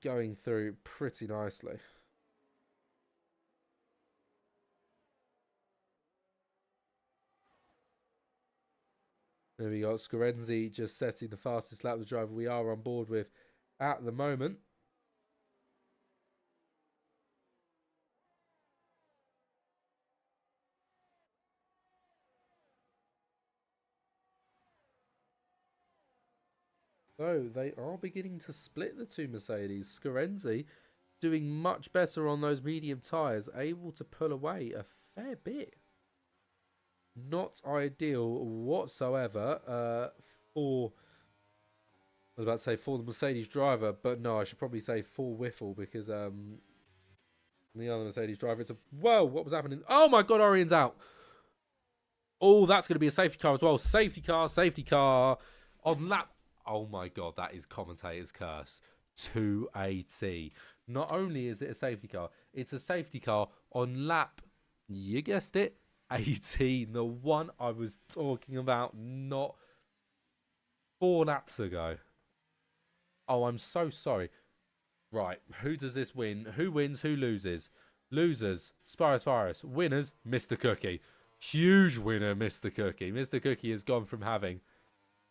going through pretty nicely. There we got Scorenzi just setting the fastest lap, the driver we are on board with at the moment. So they are beginning to split the two Mercedes. Scorenzi doing much better on those medium tyres, able to pull away a fair bit. Not ideal whatsoever for, I was about to say for the Mercedes driver, but no, I should probably say for Whiffle, because the other Mercedes driver, whoa, what was happening? Oh my god, Orion's out. Oh, that's going to be a safety car as well. Safety car on lap. Oh my god, that is commentator's curse to a T. Not only is it a safety car, it's a safety car on lap, you guessed it, 18. The one I was talking about not 4 laps ago. Oh, I'm so sorry. Right, who does this win? Who wins? Who loses? Losers, Spyrus. Winners, Mr. Cookie. Huge winner, Mr. Cookie. Mr. Cookie has gone from having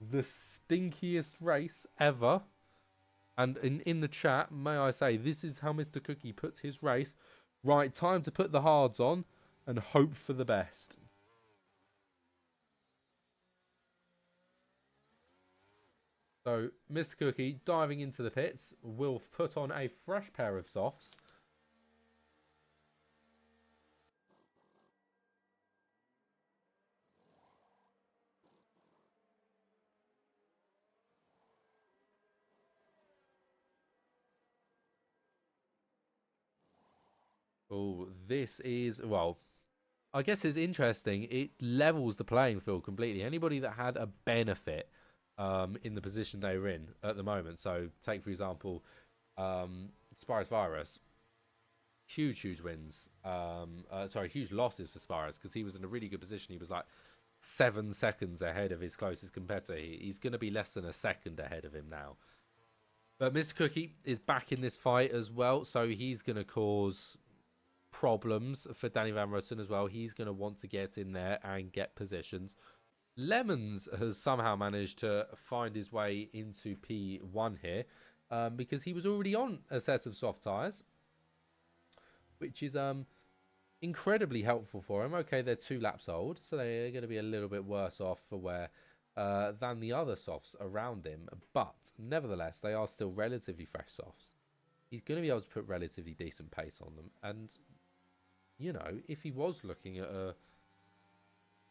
the stinkiest race ever. And in the chat, may I say, this is how Mr. Cookie puts his race. Right, time to put the hards on and hope for the best. So, Mr. Cookie diving into the pits will put on a fresh pair of softs. Oh, this is, well, I guess it's interesting. It levels the playing field completely. Anybody that had a benefit in the position they were in at the moment. So, take for example, Spirus Virus. Huge wins. Sorry, huge losses for Spirus because he was in a really good position. He was like 7 seconds ahead of his closest competitor. He's going to be less than a second ahead of him now. But Mr. Cookie is back in this fight as well, so he's going to cause problems for Danny Van Rutten as well. He's going to want to get in there and get positions. Lemons has somehow managed to find his way into P1 here because he was already on a set of soft tyres, which is incredibly helpful for him. Okay, they're 2 laps old, so they're going to be a little bit worse off for wear than the other softs around him, but nevertheless, they are still relatively fresh softs. He's going to be able to put relatively decent pace on them, and you know, if he was looking at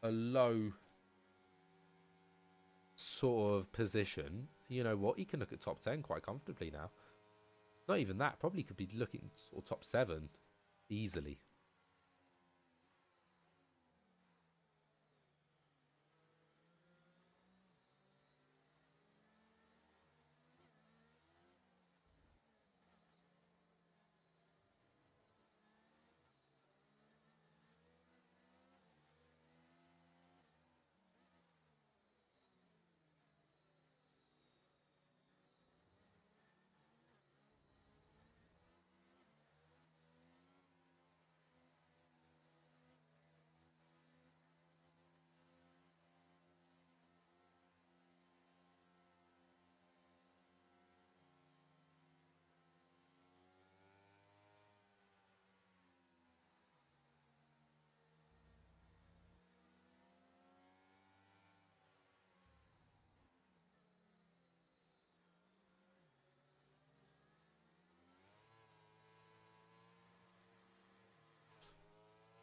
a low sort of position, you know what, he can look at top 10 quite comfortably now. Not even that, probably could be looking sort of top 7 easily.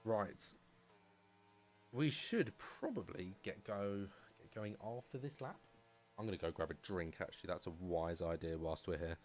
Right. We should probably get going after this lap. I'm going to go grab a drink, actually. That's a wise idea whilst we're here.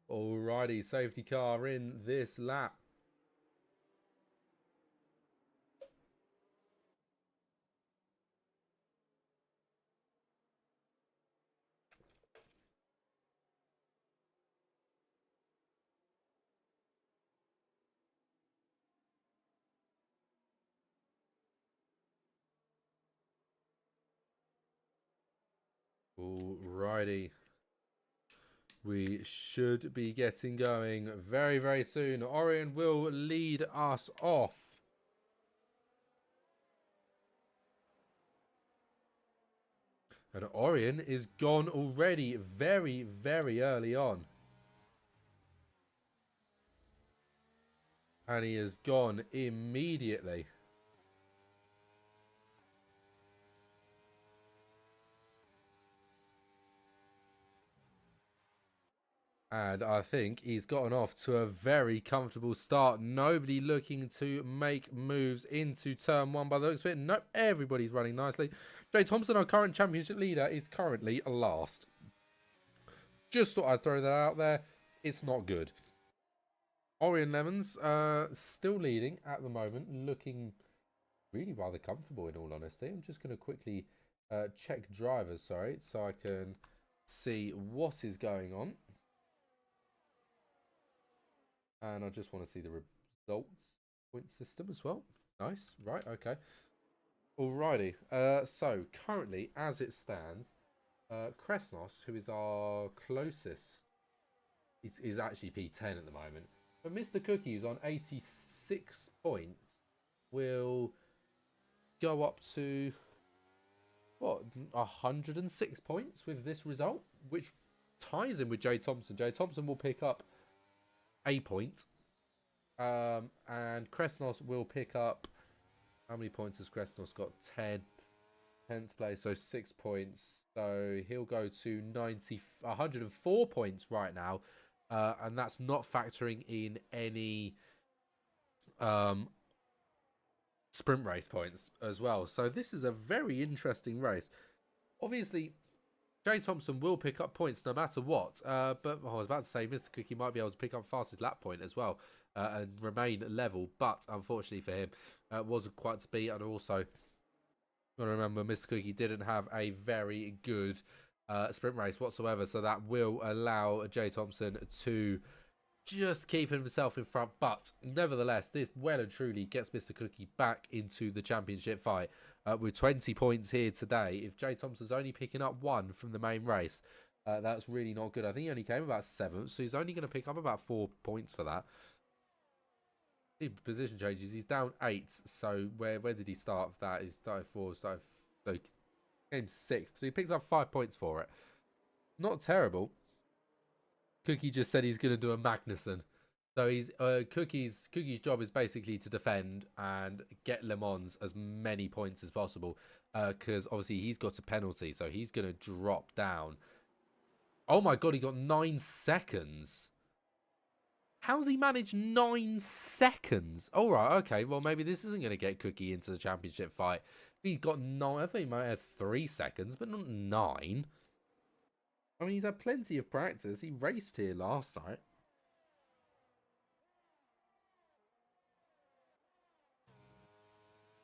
Alrighty, safety car in this lap. Alrighty. We should be getting going very soon. Orion will lead us off. And Orion is gone already very early on. And he is gone immediately. And I think he's gotten off to a very comfortable start. Nobody looking to make moves into turn one by the looks of it. Nope, everybody's running nicely. Jay Thompson, our current championship leader, is currently last. Just thought I'd throw that out there. It's not good. Orion Lemons still leading at the moment, looking really rather comfortable in all honesty. I'm just going to quickly check drivers, sorry, so I can see what is going on. And I just want to see the results point system as well. Nice. Right. Okay. Alrighty. So currently, as it stands, Kresnos, who is our closest, is actually P10 at the moment. But Mr. Cookie, who's on 86 points, will go up to what 106 points with this result, which ties in with Jay Thompson. Jay Thompson will pick up a point, and Kresnos will pick up, how many points has Kresnos got? 10th place, so 6 points, so he'll go to 104 points right now, and that's not factoring in any sprint race points as well. So this is a very interesting race. Obviously Jay Thompson will pick up points no matter what, but I was about to say Mr. Cookie might be able to pick up fastest lap point as well, and remain level, but unfortunately for him, wasn't quite to be. And also, got to remember, Mr. Cookie didn't have a very good sprint race whatsoever, so that will allow Jay Thompson to just keep himself in front. But nevertheless, this well and truly gets Mr. Cookie back into the championship fight. With 20 points here today, if Jay Thompson's only picking up 1 from the main race, that's really not good. I think he only came about 7th, so he's only going to pick up about 4 points for that. The position changes. He's down 8, so where did he start that? He started 4, so came 6th, so he picks up 5 points for it. Not terrible. Cookie just said he's going to do a Magnussen. So he's Cookie's job is basically to defend and get Le Mans as many points as possible, because obviously he's got a penalty, so he's going to drop down. Oh my god, he got 9 seconds. How's he managed 9 seconds? All right, okay, well maybe this isn't going to get Cookie into the championship fight. He's got 9. I think he might have 3 seconds, but not 9. I mean, he's had plenty of practice. He raced here last night.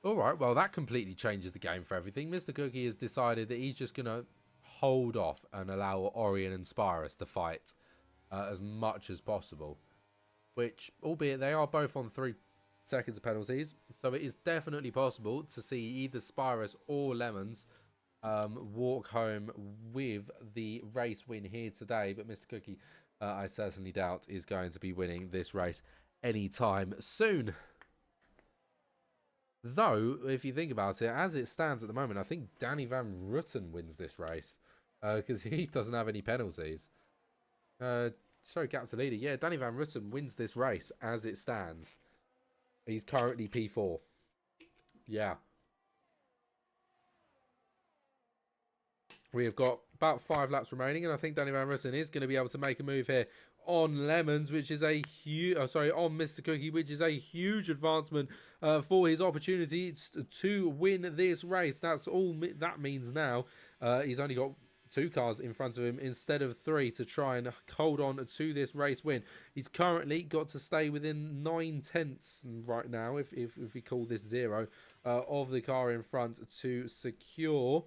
Alright, well that completely changes the game for everything. Mr. Cookie has decided that he's just going to hold off and allow Orion and Spirus to fight as much as possible. Which, albeit they are both on 3 seconds of penalties, so it is definitely possible to see either Spirus or Lemons walk home with the race win here today. But Mr. Cookie, I certainly doubt, is going to be winning this race anytime soon. Though, if you think about it, as it stands at the moment, I think Danny Van Rutten wins this race, because he doesn't have any penalties. Sorry, gap to leader. Yeah, Danny Van Rutten wins this race as it stands. He's currently P4. Yeah. We have got about 5 laps remaining, and I think Danny Van Rutten is going to be able to make a move here on Lemons, which is a huge, on Mr. Cookie, which is a huge advancement for his opportunity to win this race. That's all that means now. He's only got 2 cars in front of him instead of 3 to try and hold on to this race win. He's currently got to stay within 9/10 right now, if we call this 0, of the car in front to secure,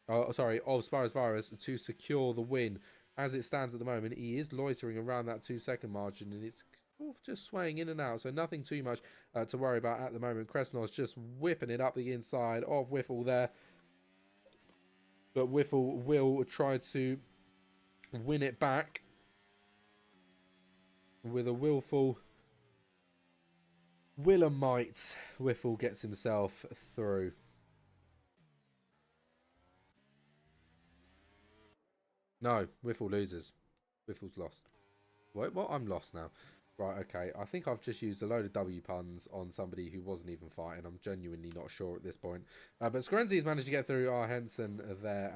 of Spirus Virus to secure the win. As it stands at the moment, he is loitering around that 2-second margin, and it's just swaying in and out, so nothing too much to worry about at the moment. Kresnos just whipping it up the inside of Whiffle there, but Whiffle will try to win it back with a willful Willemite. Whiffle gets himself through. No, Whiffle loses. Whiffle's lost. Wait, what? I'm lost now. Right, okay. I think I've just used a load of W puns on somebody who wasn't even fighting. I'm genuinely not sure at this point. But Scorenzi has managed to get through our Henson there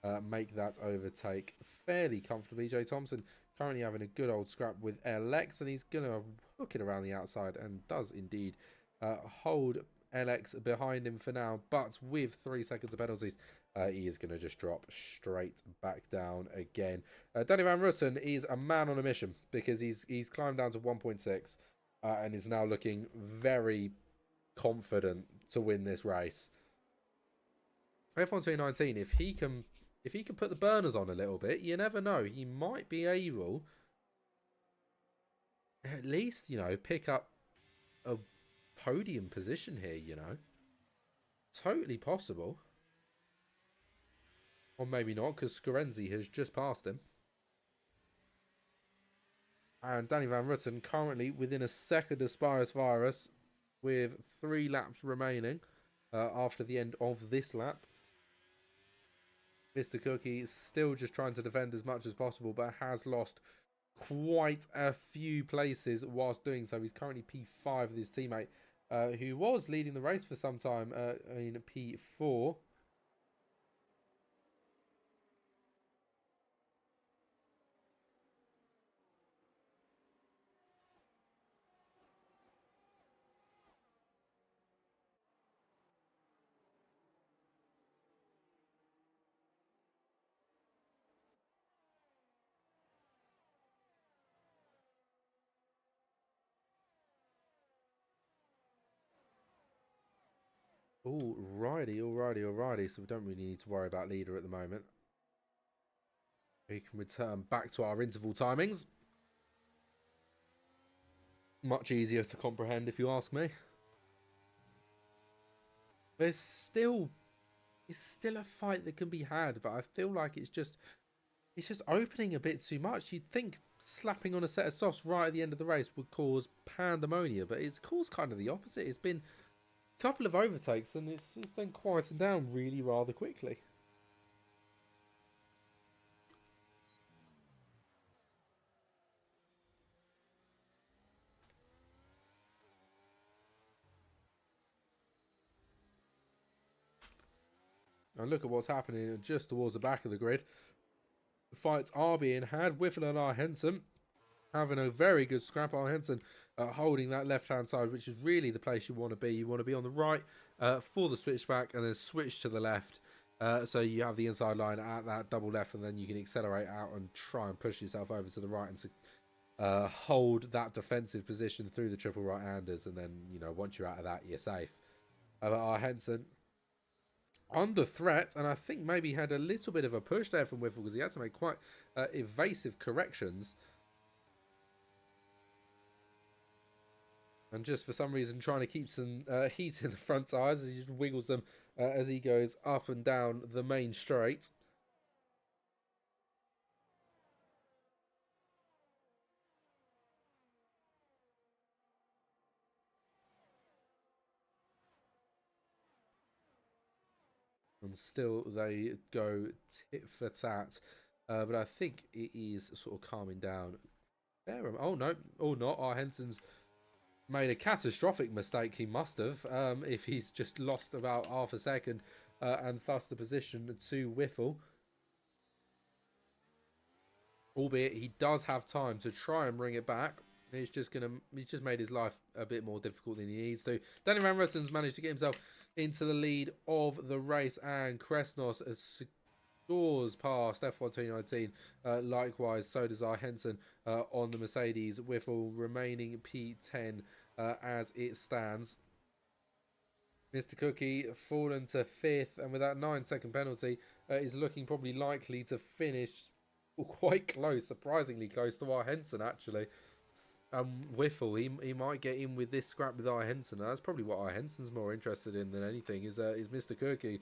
and make that overtake fairly comfortably. Jay Thompson currently having a good old scrap with LX, and he's going to hook it around the outside and does indeed hold LX behind him for now. But with 3 seconds of penalties, he is going to just drop straight back down again. Danny Van Rutten is a man on a mission because he's climbed down to 1.6 and is now looking very confident to win this race. F1 2019, if he can put the burners on a little bit, you never know. He might be able, at least, pick up a podium position here, Totally possible. Or maybe not, because Scorenzi has just passed him. And Danny Van Rutten currently within a second of Spirus Virus with 3 laps remaining after the end of this lap. Mr. Cookie is still just trying to defend as much as possible, but has lost quite a few places whilst doing so. He's currently P5 with his teammate, who was leading the race for some time in P4. Alrighty. So we don't really need to worry about leader at the moment. We can return back to our interval timings. Much easier to comprehend, if you ask me. There's still a fight that can be had, but I feel like it's just opening a bit too much. You'd think slapping on a set of softs right at the end of the race would cause pandemonium, but it's caused kind of the opposite. It's been a couple of overtakes, and it's then quieted down really rather quickly. And look at what's happening just towards the back of the grid. The fights are being had. Whiffle and R. Henson having a very good scrap. R. Henson holding that left-hand side, which is really the place you want to be. You want to be on the right for the switchback and then switch to the left. So you have the inside line at that double left, and then you can accelerate out and try and push yourself over to the right and hold that defensive position through the triple right-handers. And then, once you're out of that, you're safe. R. Henson under threat, and I think maybe had a little bit of a push there from Whiffle because he had to make quite evasive corrections. And just for some reason trying to keep some heat in the front tyres as he just wiggles them as he goes up and down the main straight. And still they go tit for tat. But I think it is sort of calming down. There. Oh, no. Oh, not. R. Henson's made a catastrophic mistake. He must have. If he's just lost about half a second and thus the position to Whiffle. Albeit he does have time to try and bring it back. He's just made his life a bit more difficult than he needs to. Danny Van Rutten's managed to get himself into the lead of the race, and Kresnos scores past F1 2019. Likewise, so does R. Henson on the Mercedes, Whiffle remaining P10 as it stands. Mr. Cookie fallen to 5th, and with that 9-second penalty, is looking probably likely to finish quite close, surprisingly close to R. Henson, actually. Whiffle, he might get in with this scrap with R. Henson. That's probably what R. Henson's more interested in than anything, is Mr. Cookie,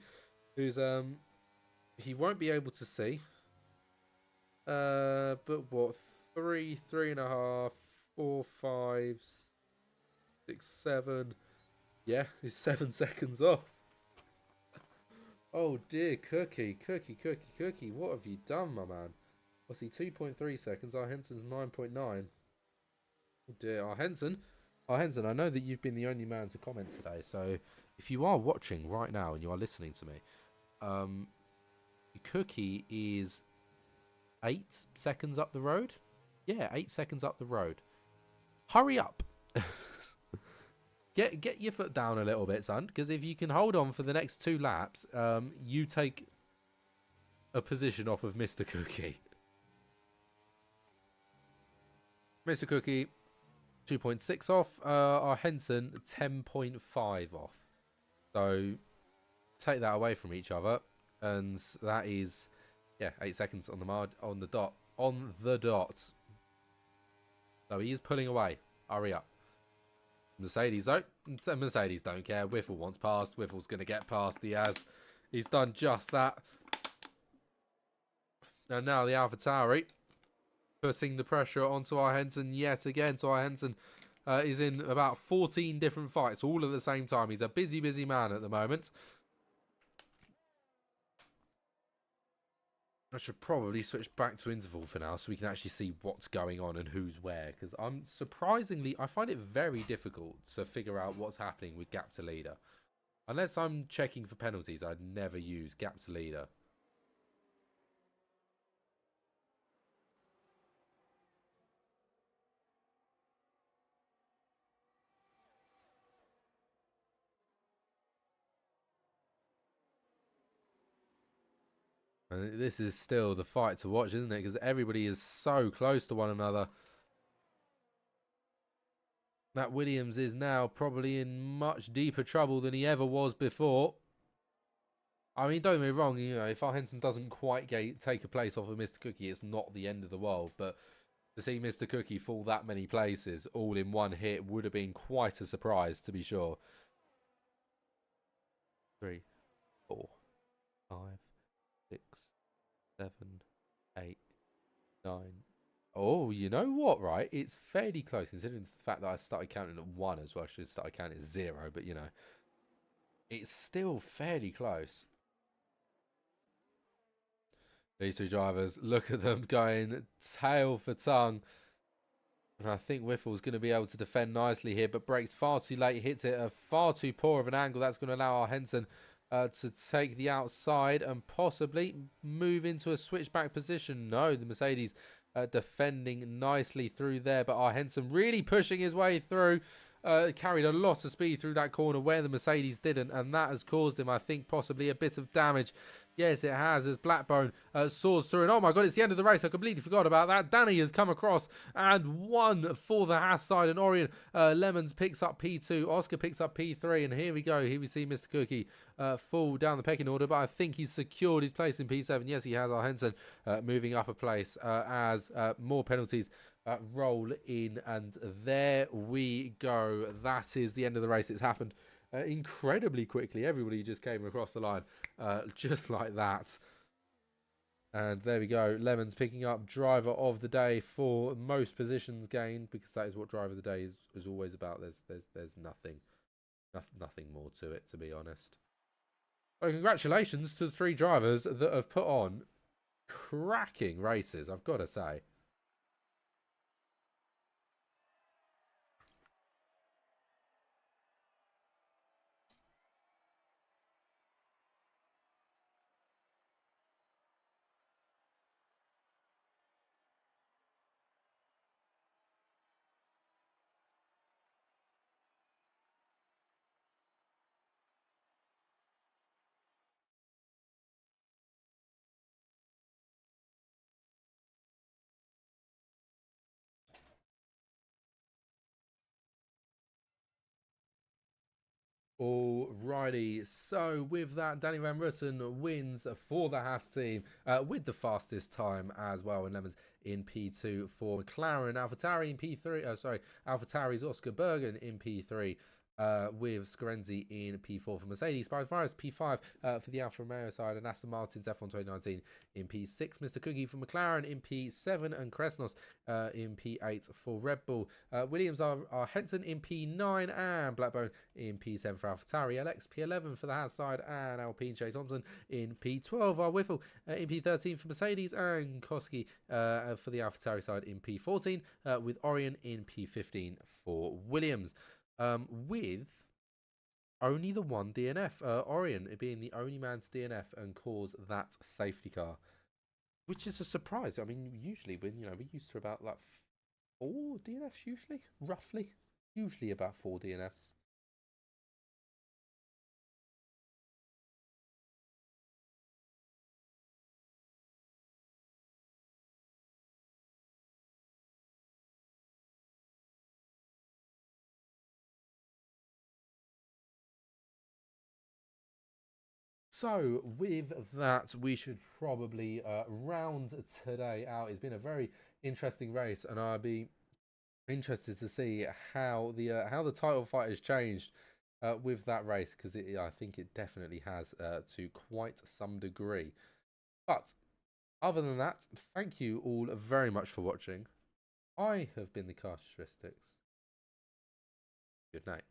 who's he won't be able to see. But what, 3.5, 4, 5, 6, 7. Yeah, he's 7 seconds off. Oh dear, Cookie, what have you done, my man? What's he, 2.3 seconds? R. Henson's 9.9. Oh dear, R. Henson, I know that you've been the only man to comment today, so if you are watching right now and you are listening to me, Cookie is 8 seconds up the road. Yeah, 8 seconds up the road. Hurry up. Get your foot down a little bit, son, because if you can hold on for the next 2 laps, you take a position off of Mr. Cookie. Mr. Cookie, 2.6 off. Our Henson, 10.5 off. So take that away from each other, and that is, yeah, 8 seconds on the dot. So he is pulling away. Hurry up. Mercedes though. Mercedes don't care. Whiffle wants past. Whiffle's going to get past. He has. He's done just that. And now the AlphaTauri putting the pressure onto our Henson yet again. So our Henson is in about 14 different fights all at the same time. He's a busy, busy man at the moment. I should probably switch back to interval for now so we can actually see what's going on and who's where. Because I find it very difficult to figure out what's happening with gap to leader. Unless I'm checking for penalties, I'd never use gap to leader. And this is still the fight to watch, isn't it? Because everybody is so close to one another. That Williams is now probably in much deeper trouble than he ever was before. I mean, don't get me wrong, you know, if our Henson doesn't quite take a place off of Mr. Cookie, it's not the end of the world. But to see Mr. Cookie fall that many places all in one hit would have been quite a surprise, to be sure. 3, 4, 5, 6, 7, 8, 9. Oh, you know what, right? It's fairly close, considering the fact that I started counting at 1 as well. I should have started counting at 0, but, you know. It's still fairly close. These 2 drivers, look at them going tail for tongue. And I think Whiffle's going to be able to defend nicely here, but brakes far too late, hits it at far too poor of an angle. That's going to allow our Henson to take the outside and possibly move into a switchback position. No, the Mercedes defending nicely through there, but our Henson really pushing his way through. Carried a lot of speed through that corner where the Mercedes didn't, and that has caused him, I think, possibly a bit of damage. Yes, it has, as Blackbone soars through. And oh my God, it's the end of the race. I completely forgot about that. Danny has come across and won for the Haas side. And Orion Lemons picks up P2. Oscar picks up P3. And here we go. Here we see Mr. Cookie fall down the pecking order. But I think he's secured his place in P7. Yes, he has. Our Henson moving up a place as more penalties roll in. And there we go. That is the end of the race. It's happened incredibly quickly. Everybody just came across the line just like that. And there we go. Lemons picking up driver of the day for most positions gained, because that is what driver of the day is always about. There's nothing more to it, to be honest. So congratulations to the 3 drivers that have put on cracking races, I've got to say. Alrighty, so with that, Danny Van Rutten wins for the Haas team with the fastest time as well, and Lemons in P2 for McLaren. AlphaTauri in P3, AlphaTauri's Oscar Bergen in P3. With Scarenzi in P4 for Mercedes, Virus P5 for the Alfa Romeo side, and Aston Martin's F1 2019 in P6. Mr. Cookie for McLaren in P7, and Kresnos in P8 for Red Bull. Williams are Henson in P9, and Blackbone in P7 for AlphaTauri. LX P11 for the Haas side, and Alpine Jay Thompson in P12. Our Whiffle in P13 for Mercedes, and Koski for the AlphaTauri side in P14, with Orion in P15 for Williams. With only the 1 DNF, Orion being the only man to DNF and cause that safety car. which is a surprise. I mean, usually when we're used to about like four DNFs usually, roughly, usually about four DNFs. So with that, we should probably round today out. It's been a very interesting race, and I'll be interested to see how the title fight has changed with that race, because I think it definitely has to quite some degree. But other than that, thank you all very much for watching. I have been the Characteristics. Good night.